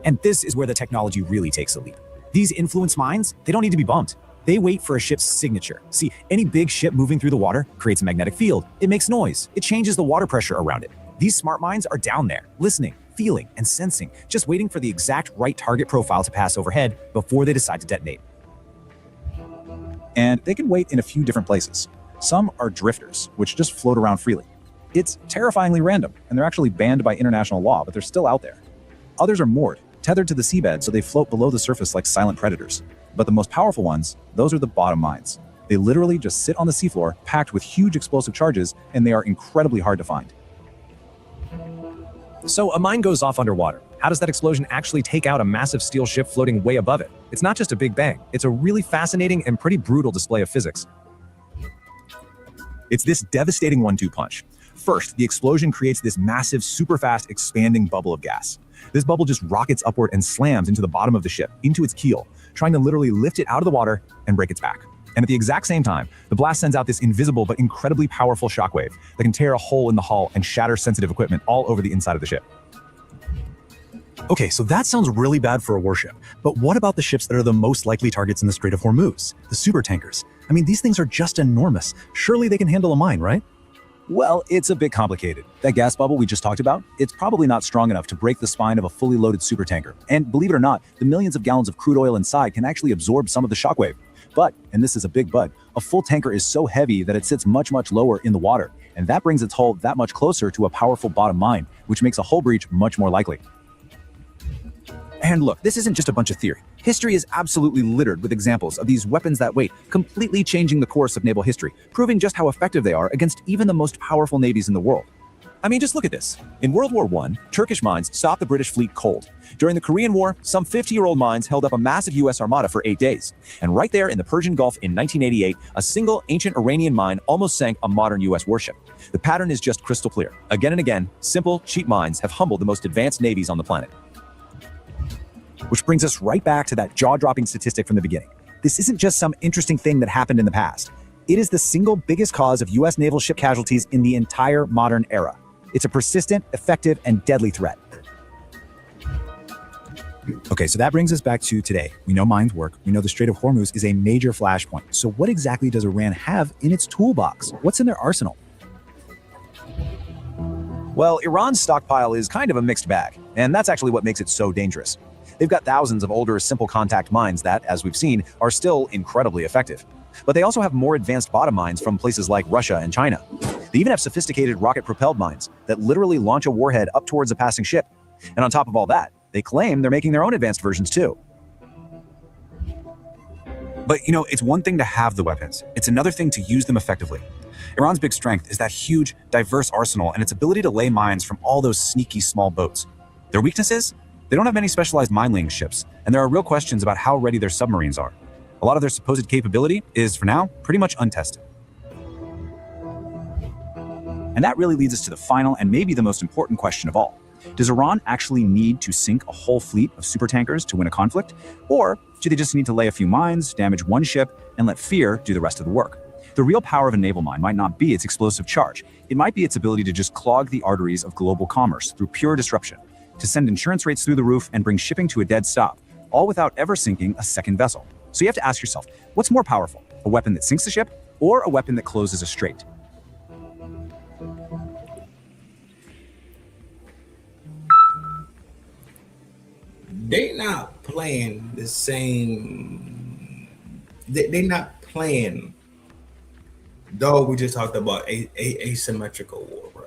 And this is where the technology really takes a leap. These influence mines, they don't need to be bumped. They wait for a ship's signature. See, any big ship moving through the water creates a magnetic field. It makes noise. It changes the water pressure around it. These smart mines are down there, listening, feeling, and sensing, just waiting for the exact right target profile to pass overhead before they decide to detonate. And they can wait in a few different places. Some are drifters, which just float around freely. It's terrifyingly random, and they're actually banned by international law, but they're still out there. Others are moored, tethered to the seabed so they float below the surface like silent predators. But the most powerful ones, those are the bottom mines. They literally just sit on the seafloor, packed with huge explosive charges, and they are incredibly hard to find. So a mine goes off underwater. How does that explosion actually take out a massive steel ship floating way above it? It's not just a big bang. It's a really fascinating and pretty brutal display of physics. It's this devastating 1-2 punch. First, the explosion creates this massive, super fast, expanding bubble of gas. This bubble just rockets upward and slams into the bottom of the ship, into its keel, trying to literally lift it out of the water and break its back. And at the exact same time, the blast sends out this invisible but incredibly powerful shockwave that can tear a hole in the hull and shatter sensitive equipment all over the inside of the ship. Okay, so that sounds really bad for a warship, but what about the ships that are the most likely targets in the Strait of Hormuz, the supertankers? I mean, these things are just enormous. Surely they can handle a mine, right? Well, it's a bit complicated. That gas bubble we just talked about, it's probably not strong enough to break the spine of a fully loaded supertanker. And believe it or not, the millions of gallons of crude oil inside can actually absorb some of the shockwave. But, and this is a big but, a full tanker is so heavy that it sits much, much lower in the water. And that brings its hull that much closer to a powerful bottom mine, which makes a hull breach much more likely. And look, this isn't just a bunch of theory. History is absolutely littered with examples of these weapons that wait, completely changing the course of naval history, proving just how effective they are against even the most powerful navies in the world. I mean, just look at this. In World War I, Turkish mines stopped the British fleet cold. During the Korean War, some 50-year-old mines held up a massive U.S. armada for 8 days. And right there in the Persian Gulf in 1988, a single ancient Iranian mine almost sank a modern U.S. warship. The pattern is just crystal clear. Again and again, simple, cheap mines have humbled the most advanced navies on the planet. Which brings us right back to that jaw-dropping statistic from the beginning. This isn't just some interesting thing that happened in the past. It is the single biggest cause of U.S. naval ship casualties in the entire modern era. It's a persistent, effective, and deadly threat. Okay, so that brings us back to today. We know mines work. We know the Strait of Hormuz is a major flashpoint. So what exactly does Iran have in its toolbox? What's in their arsenal? Well, Iran's stockpile is kind of a mixed bag, and that's actually what makes it so dangerous. They've got thousands of older simple contact mines that, as we've seen, are still incredibly effective. But they also have more advanced bottom mines from places like Russia and China. They even have sophisticated rocket-propelled mines that literally launch a warhead up towards a passing ship. And on top of all that, they claim they're making their own advanced versions too. But you know, it's one thing to have the weapons. It's another thing to use them effectively. Iran's big strength is that huge, diverse arsenal and its ability to lay mines from all those sneaky small boats. Their weakness is, they don't have many specialized mine-laying ships, and there are real questions about how ready their submarines are. A lot of their supposed capability is, for now, pretty much untested. And that really leads us to the final and maybe the most important question of all. Does Iran actually need to sink a whole fleet of supertankers to win a conflict? Or do they just need to lay a few mines, damage one ship, and let fear do the rest of the work? The real power of a naval mine might not be its explosive charge. It might be its ability to just clog the arteries of global commerce through pure disruption, to send insurance rates through the roof and bring shipping to a dead stop, all without ever sinking a second vessel. So you have to ask yourself, what's more powerful, a weapon that sinks the ship or a weapon that closes a strait? They're not playing the same. They're not playing. Though we just talked about asymmetrical war, bro.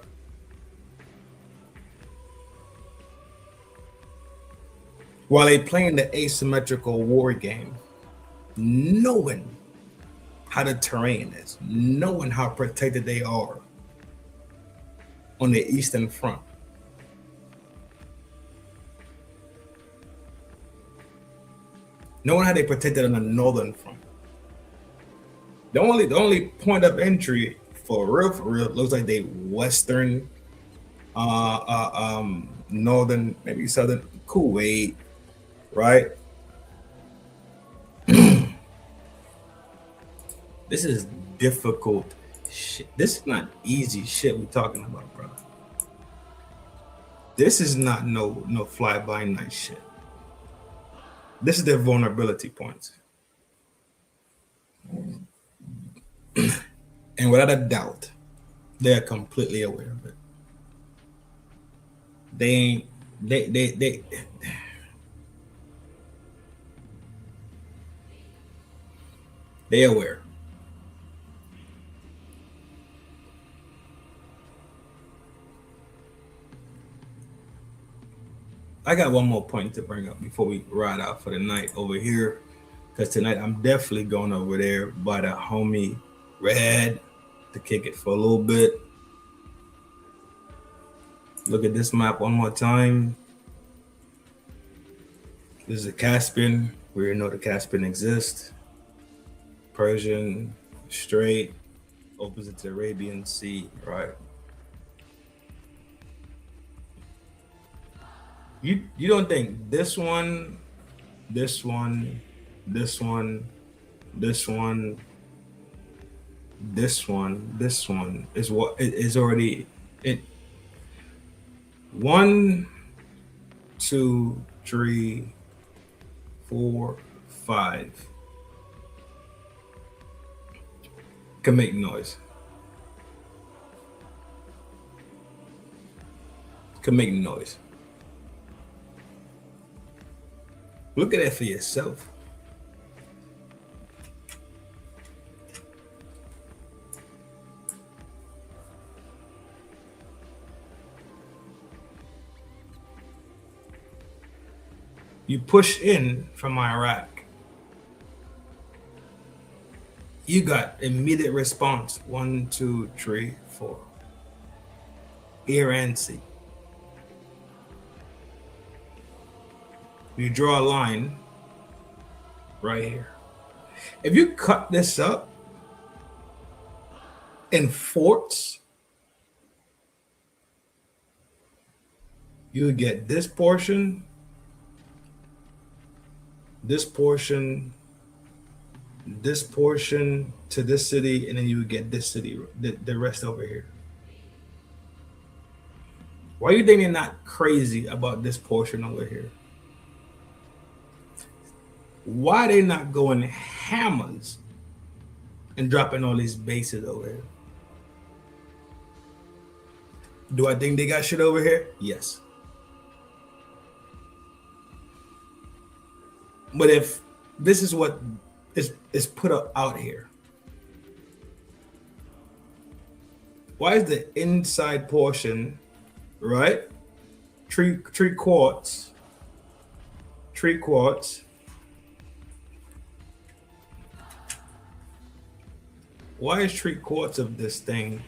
While they playing the asymmetrical war game, knowing how the terrain is, knowing how protected they are, on the Eastern Front. Knowing how they protected on the Northern Front. The only point of entry for real looks like they Western, Northern, maybe Southern Kuwait, right? This is difficult shit. This is not easy shit we're talking about, bro. This is not no fly-by-night shit. This is their vulnerability points. And without a doubt, they're completely aware of it. They're aware. I got one more point to bring up before we ride out for the night over here, because tonight I'm definitely going over there by the homie Red to kick it for a little bit. Look at this map one more time. This is the Caspian. We already know the Caspian exists. Persian Strait, opposite the Arabian Sea, right? You don't think this one, this one, this one, this one, this one, this one is what is already it? 1, 2, 3, 4, 5 can make noise. Can make noise. Look at that for yourself. You push in from Iraq. You got immediate response. 1, 2, 3, 4. Air and sea. You draw a line right here. If you cut this up in forts, you would get this portion, this portion, this portion to this city, and then you would get this city, the rest over here. Why do you think they're not crazy about this portion over here? Why they not going hammers and dropping all these bases over here? Do I think they got shit over here? Yes. But if this is what is put up out here, why is the inside portion, right? Three quarts. Why is 3/4 of this thing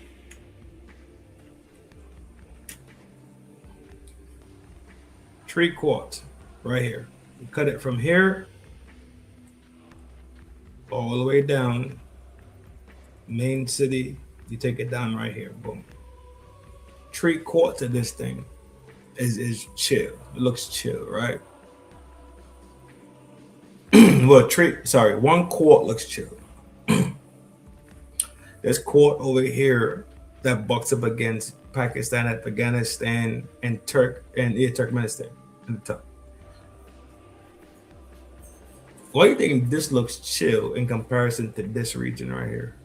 right here? You cut it from here all the way down, main city, you take it down right here, boom. 3/4 of this thing is chill. It looks chill, right? Well, 1 quart looks chill. There's quart over here that bucks up against Pakistan, Afghanistan, and Turkmenistan in the top. Why do you think this looks chill in comparison to this region right here?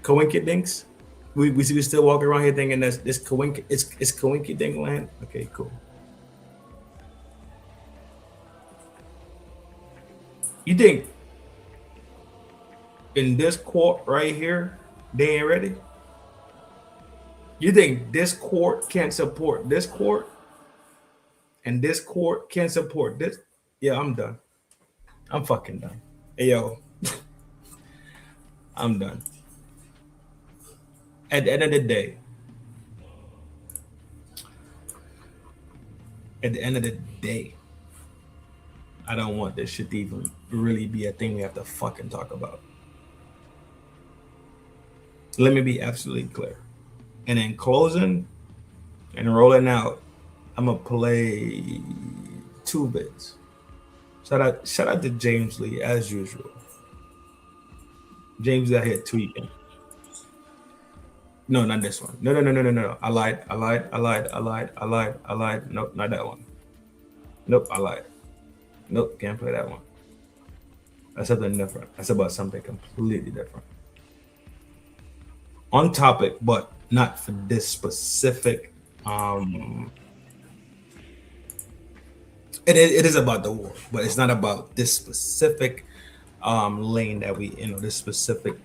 Coinkydinks? We still walk around here thinking that it's Coinkydink land? Okay, cool. You think in this quart right here, they ain't ready? You think this quart can't support this quart? And this quart can't support this? Yeah, I'm done. I'm fucking done. Hey, yo. I'm done. At the end of the day, at the end of the day, I don't want this shit to even really be a thing we have to fucking talk about. Let me be absolutely clear. And in closing and rolling out, I'm gonna play 2 bits. Shout out to James Lee as usual. James out here tweaking. No, not this one. No. I lied. Nope, not that one. Nope, I lied. Nope, can't play that one. That's something different. That's about something completely different. On topic, but not for this specific. It is about the war, but it's not about this specific lane that we, this specific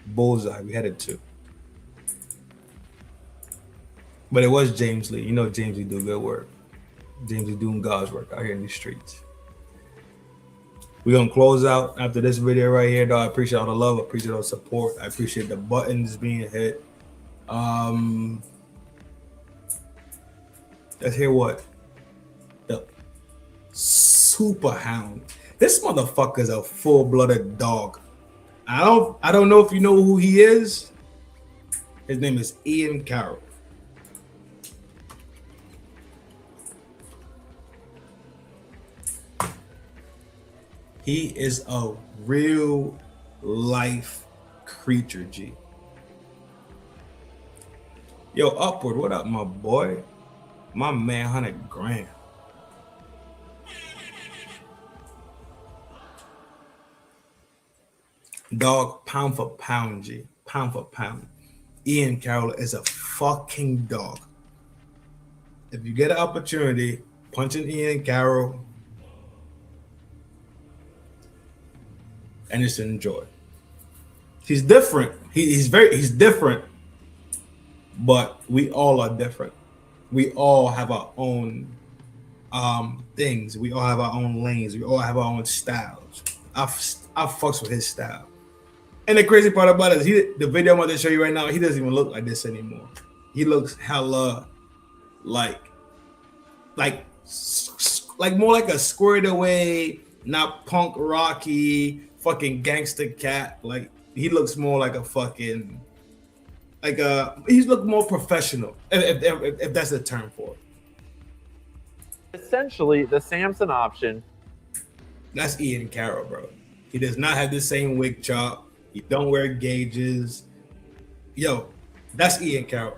bullseye we headed to. But it was James Lee. James Lee do good work. James Lee doing God's work out here in these streets. We're gonna close out after this video right here, dog. I appreciate all the love, I appreciate all the support, I appreciate the buttons being hit. Let's hear what the super hound. This motherfucker's a full-blooded dog. I don't know if you know who he is. His name is Ian Carroll. He is a real life creature, G. Yo, Upward, what up, my boy? My man, 100 grand. Dog, pound for pound, G. Pound for pound. Ian Carroll is a fucking dog. If you get an opportunity, punch in Ian Carroll and just enjoy. He's different. He's different, but we all are different. We all have our own things. We all have our own lanes. We all have our own styles. I fucks with his style. And the crazy part about it is the video I'm about to show you right now, he doesn't even look like this anymore. He looks hella like more like a squared away, not punk rocky, fucking gangster cat. Like he looks more like a fucking he's look more professional, if that's the term for it. Essentially, the Samson option. That's Ian Carroll, bro. He does not have the same wig chop. He don't wear gauges. Yo, that's Ian Carroll.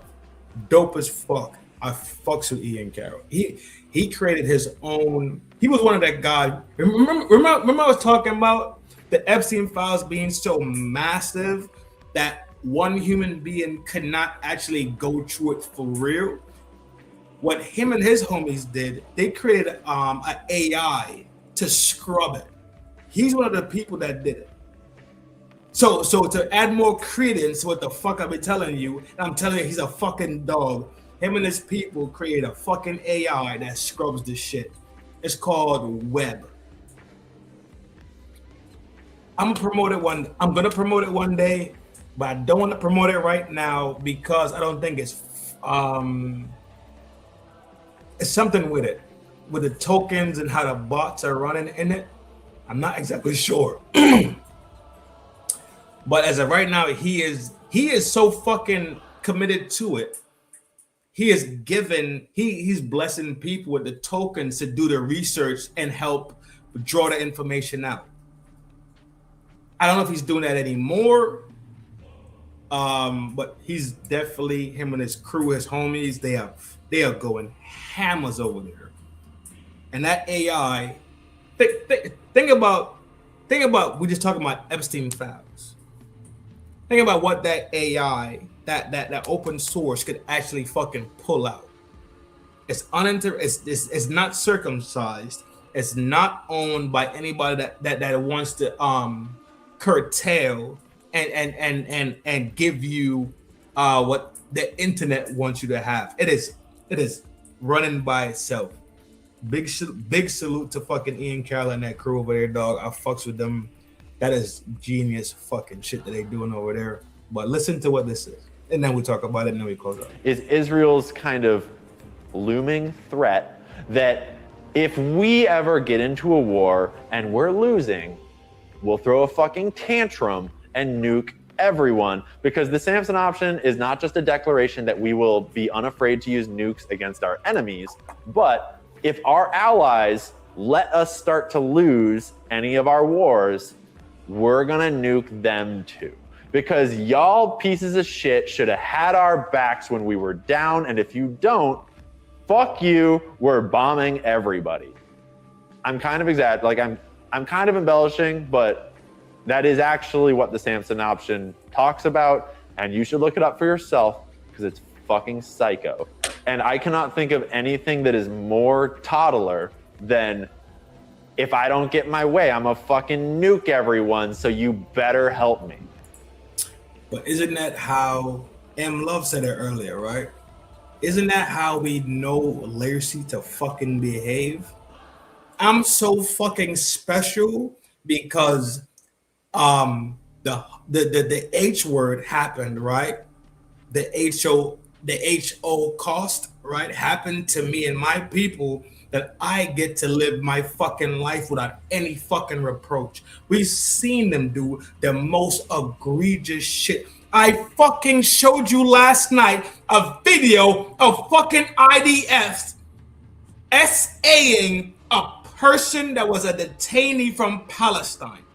Dope as fuck. I fucks with Ian Carroll. He created his own. He was one of that guy. Remember I was talking about the Epstein files being so massive that one human being could not actually go through it for real. What him and his homies did, they created an AI to scrub it. He's one of the people that did it. So to add more credence to what the fuck I've been telling you, I'm telling you he's a fucking dog. Him and his people create a fucking AI that scrubs this shit. It's called Web. I'm gonna promote it one day, but I don't want to promote it right now because I don't think it's something with it, with the tokens and how the bots are running in it. I'm not exactly sure. But as of right now, he is so fucking committed to it. He's blessing people with the tokens to do the research and help draw the information out. I don't know if he's doing that anymore. But he's definitely, him and his crew, his homies, they are going hammers over there. And that AI, think about we just talking about Epstein files. Think about what that AI, that open source could actually fucking pull out. It's it's not circumcised. It's not owned by anybody that wants to curtail and give you what the internet wants you to have. It is running by itself. Big salute to fucking Ian Carroll and that crew over there, dog. I fucks with them. That is genius fucking shit that they doing over there. But listen to what this is, and then we talk about it, and then we close up. Is Israel's kind of looming threat that if we ever get into a war and we're losing, we'll throw a fucking tantrum and nuke everyone, because the Samson option is not just a declaration that we will be unafraid to use nukes against our enemies, but if our allies let us start to lose any of our wars, we're gonna nuke them too. Because y'all pieces of shit should have had our backs when we were down, and if you don't, fuck you, we're bombing everybody. I'm kind of I'm kind of embellishing, but that is actually what the Samson option talks about, and you should look it up for yourself because it's fucking psycho. And I cannot think of anything that is more toddler than, if I don't get my way, I'm a fucking nuke everyone, so you better help me. But isn't that how M Love said it earlier, right? Isn't that how we know Lacy to fucking behave? I'm so fucking special because the H word happened, right? The HO cost, right, happened to me and my people, that I get to live my fucking life without any fucking reproach. We've seen them do the most egregious shit. I fucking showed you last night a video of fucking IDFs SAing a person that was a detainee from Palestine.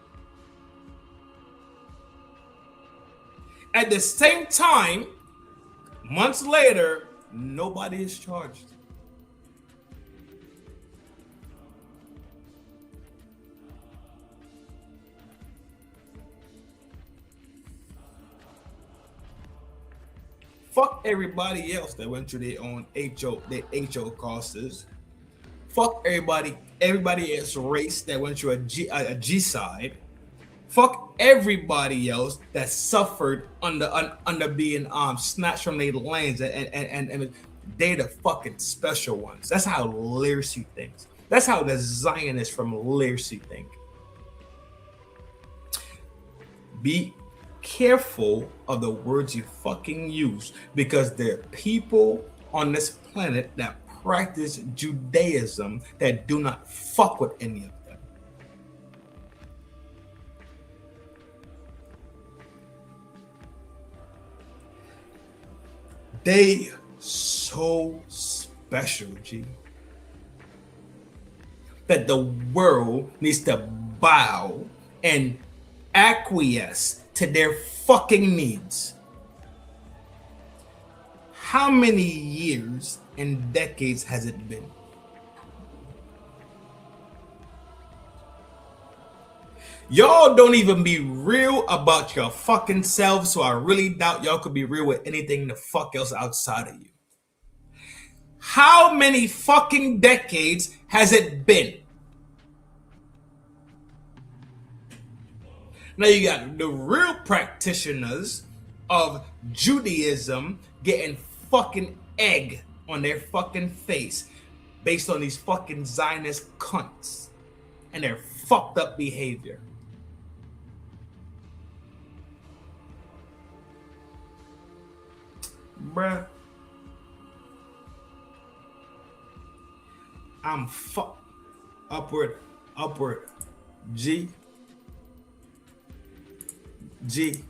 At the same time, months later, nobody is charged. Fuck everybody else that went through their own HO costs. Fuck everybody else race that went through a G side. Fuck everybody else that suffered under being snatched from their lands, and they the fucking special ones. That's how Lacy thinks. That's how the Zionists from Lacy think. Be careful of the words you fucking use, because there are people on this planet that practice Judaism that do not fuck with any of them. They so special, G, that the world needs to bow and acquiesce to their fucking needs. How many years and decades has it been? Y'all don't even be real about your fucking selves, so I really doubt y'all could be real with anything the fuck else outside of you. How many fucking decades has it been? Now you got the real practitioners of Judaism getting fucking egg on their fucking face based on these fucking Zionist cunts and their fucked up behavior. Bruh. I'm upward, G. The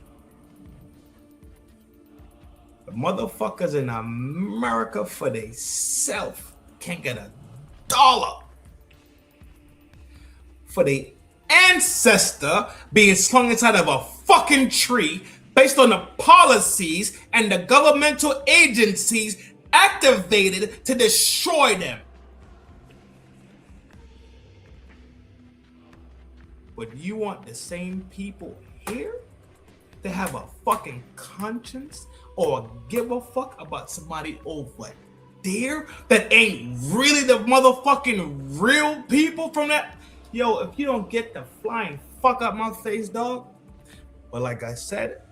motherfuckers in America for they self can't get $1 for the ancestor being slung inside of a fucking tree based on the policies and the governmental agencies activated to destroy them. But you want the same people here to have a fucking conscience or give a fuck about somebody over there that ain't really the motherfucking real people from that? Yo, if you don't get the flying fuck out my face, dog. But like I said,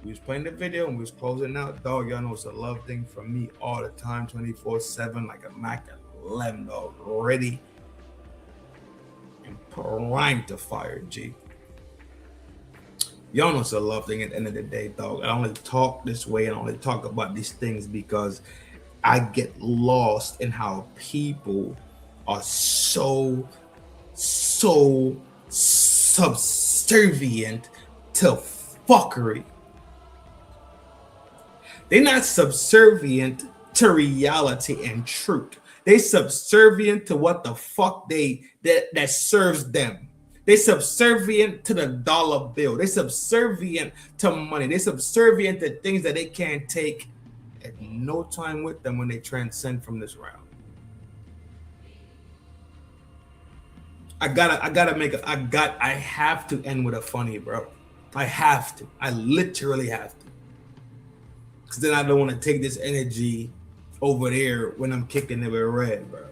we was playing the video and we was closing out, dog. Y'all know it's a love thing from me all the time, 24/7, like a Mac 11, dog, ready and primed to fire, G. Y'all know it's a love thing at the end of the day, dog. I only talk this way and I only talk about these things because I get lost in how people are so subservient to fuckery. They're not subservient to reality and truth. They subservient to what the fuck that serves them. They subservient to the dollar bill. They subservient to money. They subservient to things that they can't take at no time with them when they transcend from this realm. I have to end with a funny, bro. I have to. I literally have to. Because then I don't want to take this energy over there when I'm kicking it with red, bro.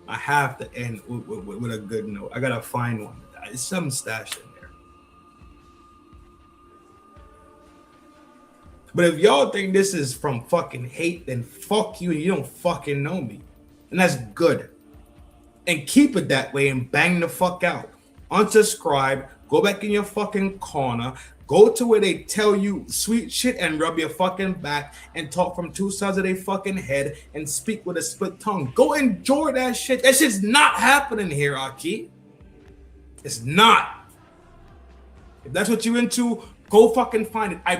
I have to end with a good note. I gotta find one. There's some stashed in there. But if y'all think this is from fucking hate, then fuck you and you don't fucking know me. And that's good. And keep it that way and bang the fuck out. Unsubscribe, go back in your fucking corner, go to where they tell you sweet shit and rub your fucking back and talk from two sides of their fucking head and speak with a split tongue. Go enjoy that shit. That shit's not happening here, Aki. It's not. If that's what you into, go fucking find it. I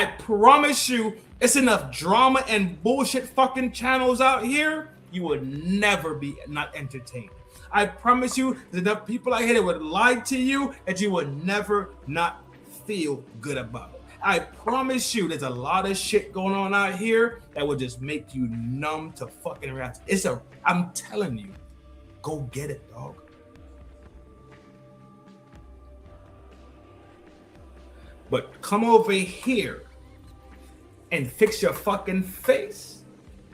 promise you, it's enough drama and bullshit fucking channels out here. You will never be not entertained. I promise you, there's enough people out here that would lie to you that you will never not feel good about it. I promise you, there's a lot of shit going on out here that will just make you numb to fucking reality. I'm telling you, go get it, dog. But come over here and fix your fucking face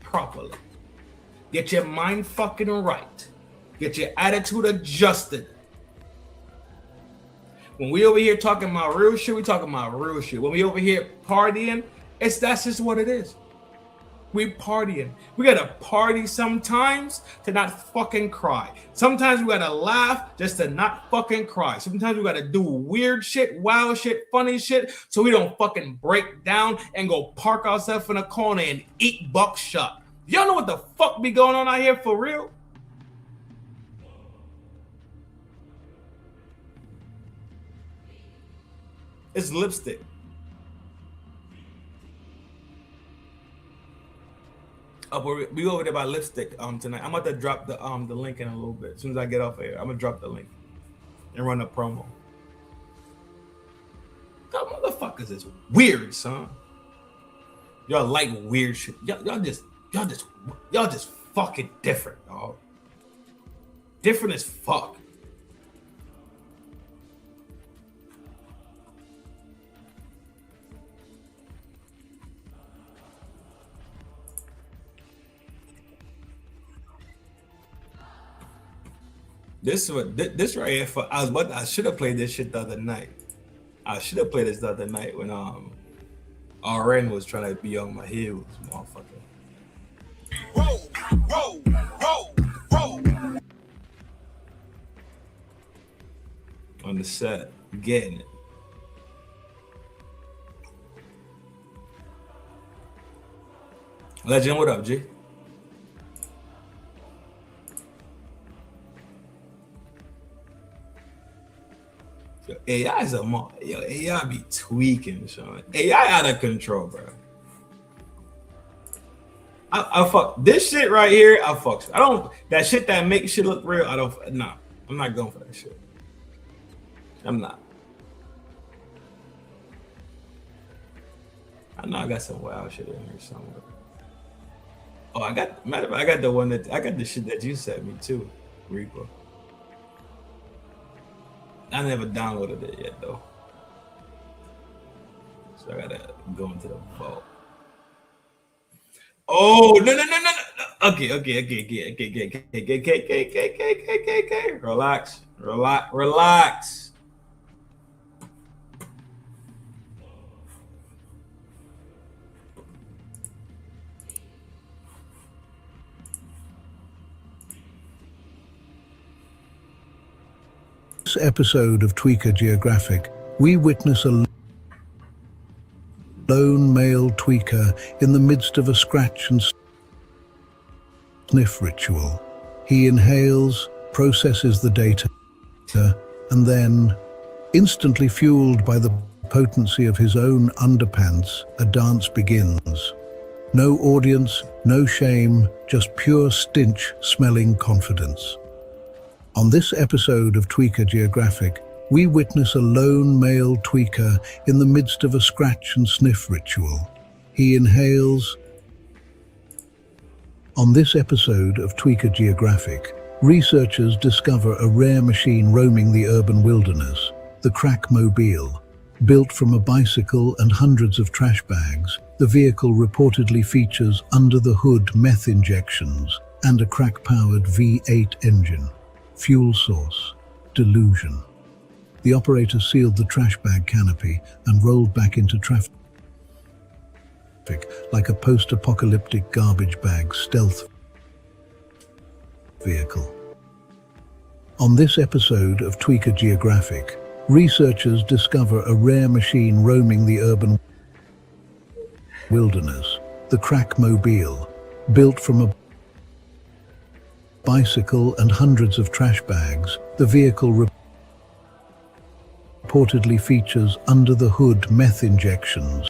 properly. Get your mind fucking right. Get your attitude adjusted. When we over here talking about real shit, we talking about real shit. When we over here partying, that's just what it is. We partying. We gotta party sometimes to not fucking cry. Sometimes we gotta laugh just to not fucking cry. Sometimes we gotta do weird shit, wild shit, funny shit, so we don't fucking break down and go park ourselves in a corner and eat buckshot. Y'all know what the fuck be going on out here for real? It's lipstick. We over there by lipstick tonight. I'm about to drop the link in a little bit. As soon as I get off here, I'm gonna drop the link and run a promo. Y'all motherfuckers is weird, son. Y'all like weird shit. Y'all just fucking different, dog. Different as fuck. This right here for I should have played this shit the other night. I should have played this the other night when RN was trying to be on my heels, motherfucker. Roll. On the set, getting it. Legend, what up, G? AI is AI be tweaking, Sean. AI out of control, bro. I fuck this shit right here. I fuck. I don't that shit that makes shit look real. I'm not going for that shit. I'm not. I know I got some wild shit in here somewhere. Oh, I got the shit that you sent me too, Reaper. I never downloaded it yet though. So I gotta go into the vault. Oh no. Okay. Relax. This episode of Tweaker Geographic, we witness a lone male tweaker in the midst of a scratch and sniff ritual. He inhales, processes the data, and then, instantly fueled by the potency of his own underpants, a dance begins. No audience, no shame, just pure stench-smelling confidence. On this episode of Tweaker Geographic, we witness a lone male tweaker in the midst of a scratch and sniff ritual. He inhales. On this episode of Tweaker Geographic, researchers discover a rare machine roaming the urban wilderness, the Crackmobile. Built from a bicycle and hundreds of trash bags, the vehicle reportedly features under-the-hood meth injections and a crack-powered V8 engine. Fuel source: delusion. The operator sealed the trash bag canopy and rolled back into traffic like a post-apocalyptic garbage bag stealth vehicle. On this episode of Tweaker Geographic, researchers discover a rare machine roaming the urban wilderness, the Crackmobile. Built from a bicycle and hundreds of trash bags, the vehicle reportedly features under-the-hood meth injections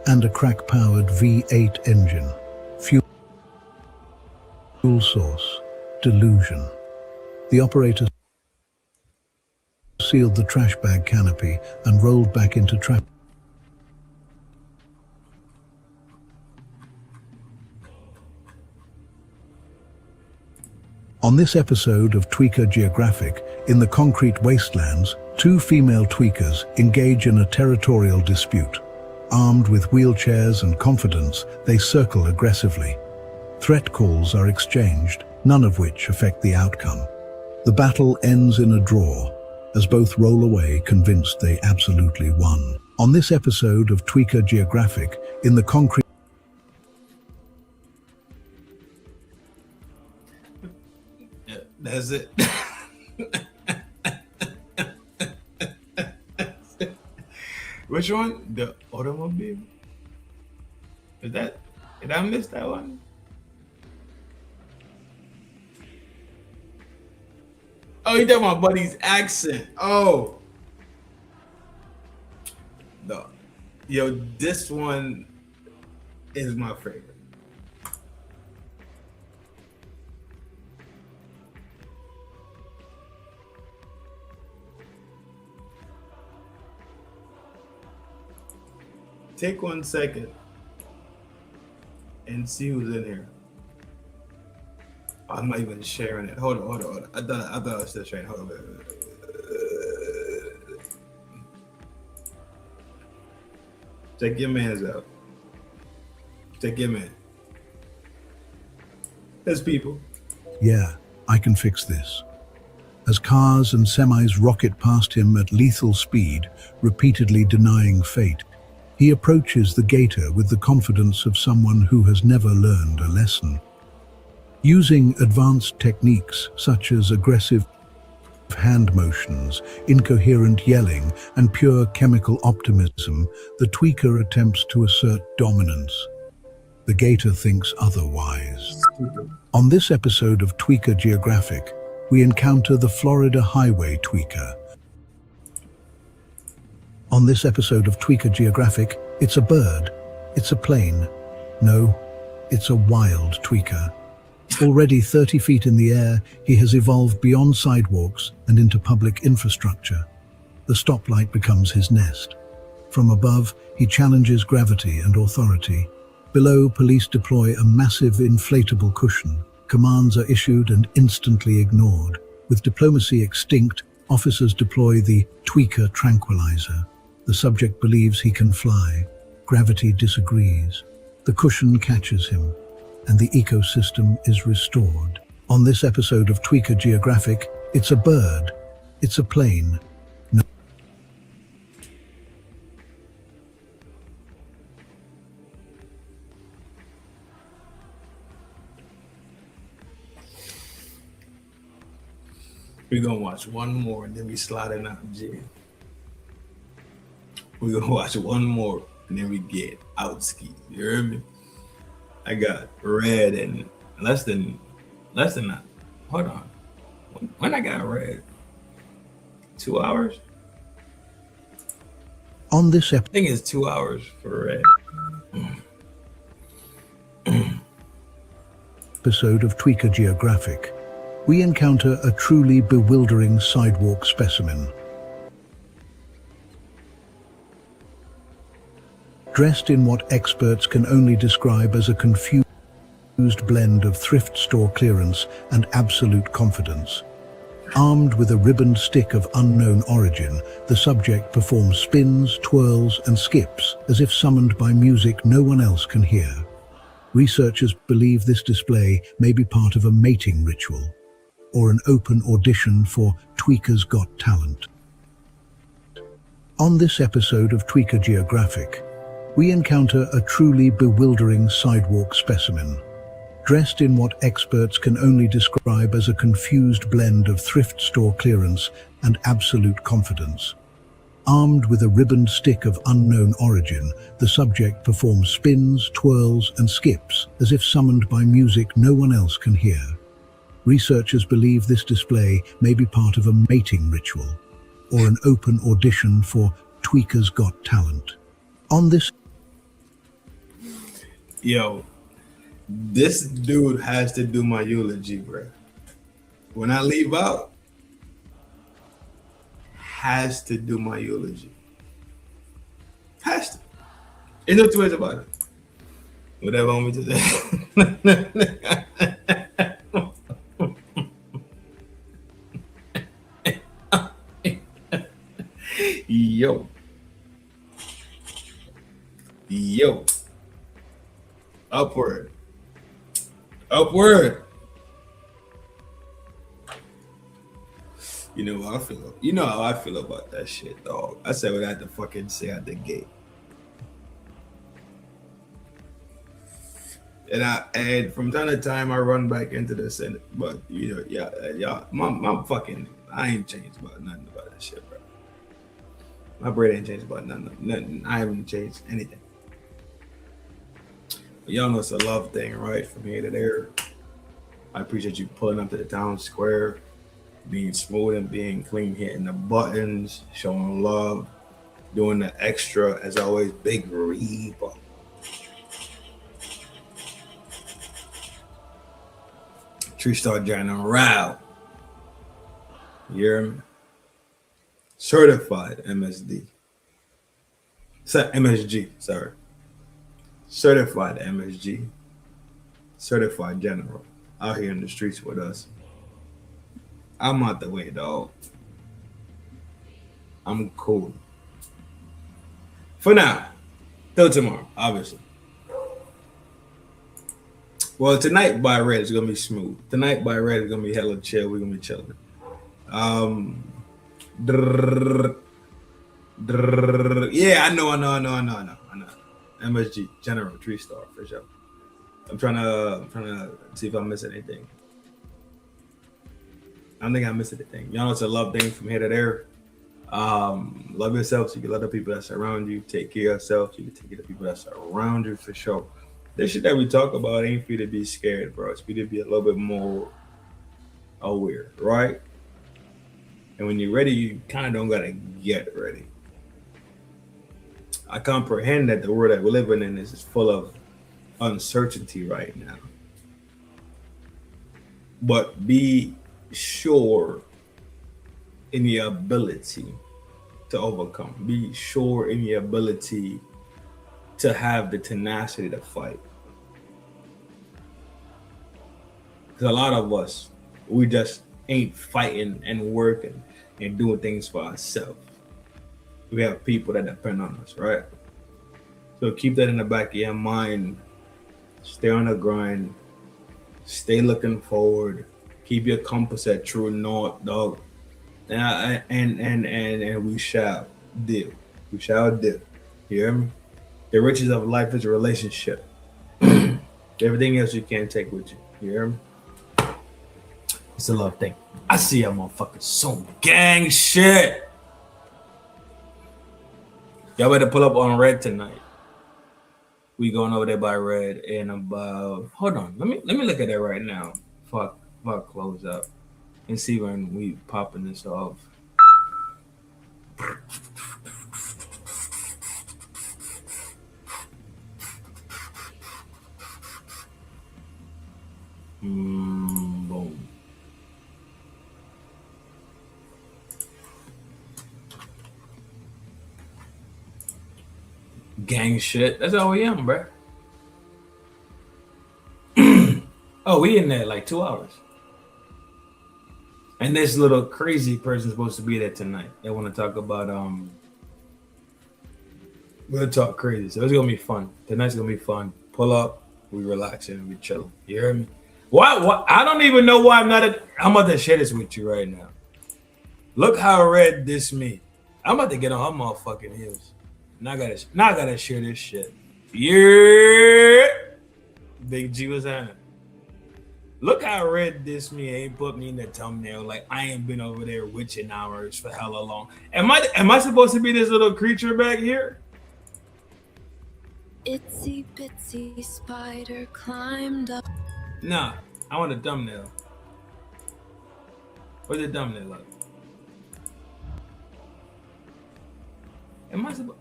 and a crack-powered V8 engine. Fuel source: delusion. The operator sealed the trash bag canopy and rolled back into traffic. On this episode of Tweaker Geographic, in the concrete wastelands, two female tweakers engage in a territorial dispute. Armed with wheelchairs and confidence, they circle aggressively. Threat calls are exchanged, none of which affect the outcome. The battle ends in a draw, as both roll away convinced they absolutely won. On this episode of Tweaker Geographic, in the concrete... That's it. Which one? The automobile? Did I miss that one? Oh, you talking about Buddy's accent. Oh. No. Yo, this one is my favorite. Take 1 second and see who's in here. I'm not even sharing it. Hold on. I thought I was still sharing. Hold on. Check your mans out. Check your man. There's people. Yeah, I can fix this. As cars and semis rocket past him at lethal speed, repeatedly denying fate, he approaches the gator with the confidence of someone who has never learned a lesson. Using advanced techniques such as aggressive hand motions, incoherent yelling, and pure chemical optimism, the tweaker attempts to assert dominance. The gator thinks otherwise. On this episode of Tweaker Geographic, we encounter the Florida highway tweaker. On this episode of Tweaker Geographic, it's a bird, it's a plane. No, it's a wild tweaker. Already 30 feet in the air, he has evolved beyond sidewalks and into public infrastructure. The stoplight becomes his nest. From above, he challenges gravity and authority. Below, police deploy a massive inflatable cushion. Commands are issued and instantly ignored. With diplomacy extinct, officers deploy the tweaker tranquilizer. The subject believes he can fly. Gravity disagrees. The cushion catches him, and the ecosystem is restored. On this episode of Tweaker Geographic, it's a bird, it's a plane. No. We're gonna watch one more and then we slide in out of jail. We're gonna watch one more and then we get out ski. You hear me? I got red in less than that. Hold on. When I got red? 2 hours? On this I think it's 2 hours for red. episode of Tweaker Geographic, we encounter a truly bewildering sidewalk specimen. Dressed in what experts can only describe as a confused blend of thrift store clearance and absolute confidence. Armed with a ribboned stick of unknown origin, the subject performs spins, twirls, and skips as if summoned by music no one else can hear. Researchers believe this display may be part of a mating ritual or an open audition for Tweaker's Got Talent. On this episode of Tweaker Geographic, we encounter a truly bewildering sidewalk specimen. Dressed in what experts can only describe as a confused blend of thrift store clearance and absolute confidence. Armed with a ribboned stick of unknown origin, the subject performs spins, twirls, and skips as if summoned by music no one else can hear. Researchers believe this display may be part of a mating ritual or an open audition for Tweaker's Got Talent. On this... Yo, this dude has to do my eulogy, bro. When I leave out, has to do my eulogy. Has to. There's no two ways about it. Whatever I want me to say. Yo. Upward. You know how I feel. You know how I feel about that shit, dog. I said what I had to fucking say at the gate. And from time to time I run back into the Senate, but you know, yeah, my fucking, I ain't changed about nothing about that shit, bro. My brain ain't changed about nothing. I haven't changed anything. But y'all know it's a love thing, right? From here to there. I appreciate you pulling up to the town square, being smooth and being clean, hitting the buttons, showing love, doing the extra, as always, Big Reaper. Tree Star General. You hear me? Certified MSD. MSG, sorry. Certified MSG. Certified General. Out here in the streets with us. I'm out the way, dog. I'm cool. For now. Till tomorrow, obviously. Well, tonight by Red is gonna be smooth. Tonight by Red is gonna be hella chill. We're gonna be chilling. Yeah, I know. MSG, General, 3-star for sure. I'm trying to see if I miss anything. I don't think I missed anything. Y'all know it's a love thing from here to there. Love yourself so you can love the people that surround you. Take care of yourself so you can take care of the people that surround you for sure. This shit that we talk about ain't for you to be scared, bro. It's for you to be a little bit more aware, right? And when you're ready, you kind of don't gotta get ready. I comprehend that the world that we're living in is full of uncertainty right now. But be sure in your ability to overcome. Be sure in your ability to have the tenacity to fight. Because a lot of us, we just ain't fighting and working and doing things for ourselves. We have people that depend on us, right? So keep that in the back of your mind. Stay on the grind. Stay looking forward. Keep your compass at true north, dog. And we shall do. We shall do. You hear me? The riches of life is a relationship. Everything else you can't take with you. You hear me? It's a love thing. I see y'all motherfuckers. Some gang shit. Y'all better pull up on red tonight. We going over there by red in about. Hold on, let me look at it right now. Fuck, close up and see when we popping this off. Boom. Gang shit. That's all we am, bruh. Oh, we in there like 2 hours. And this little crazy person's supposed to be there tonight. They want to talk about we'll talk crazy. So it's gonna be fun. Tonight's gonna be fun. Pull up, we relaxing and we chilling. You hear me? Why? I don't even know why I'm about to share this with you right now. Look how red this me. I'm about to get on her motherfucking heels. Now I gotta share this shit. Yeah. Big G was on it. Look how red this me ain't put me in the thumbnail. Like I ain't been over there witching hours for hella long. Am I supposed to be this little creature back here? Itsy bitsy spider climbed up. Nah, I want a thumbnail. Where's the thumbnail at? Am I supposed?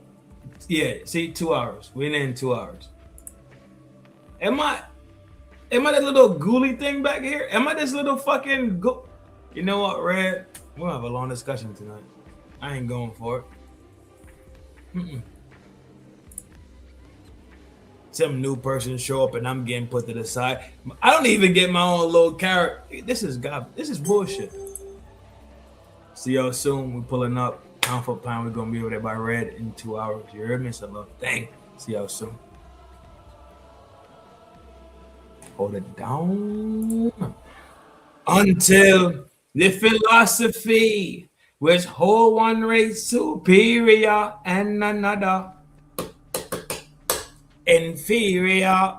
Yeah, see, 2 hours. We're in 2 hours. Am I that little ghouly thing back here? Am I this little fucking go? You know what, Red? We'll have a long discussion tonight. I ain't going for it. Some new person show up and I'm getting put to the side. I don't even get my own little character. This is bullshit. See y'all soon. We're pulling up. Pound for pound, we're gonna be over there by red in 2 hours. You heard me? So love. Dang. See y'all soon. Hold it down. Until the philosophy which hold one race superior and another inferior.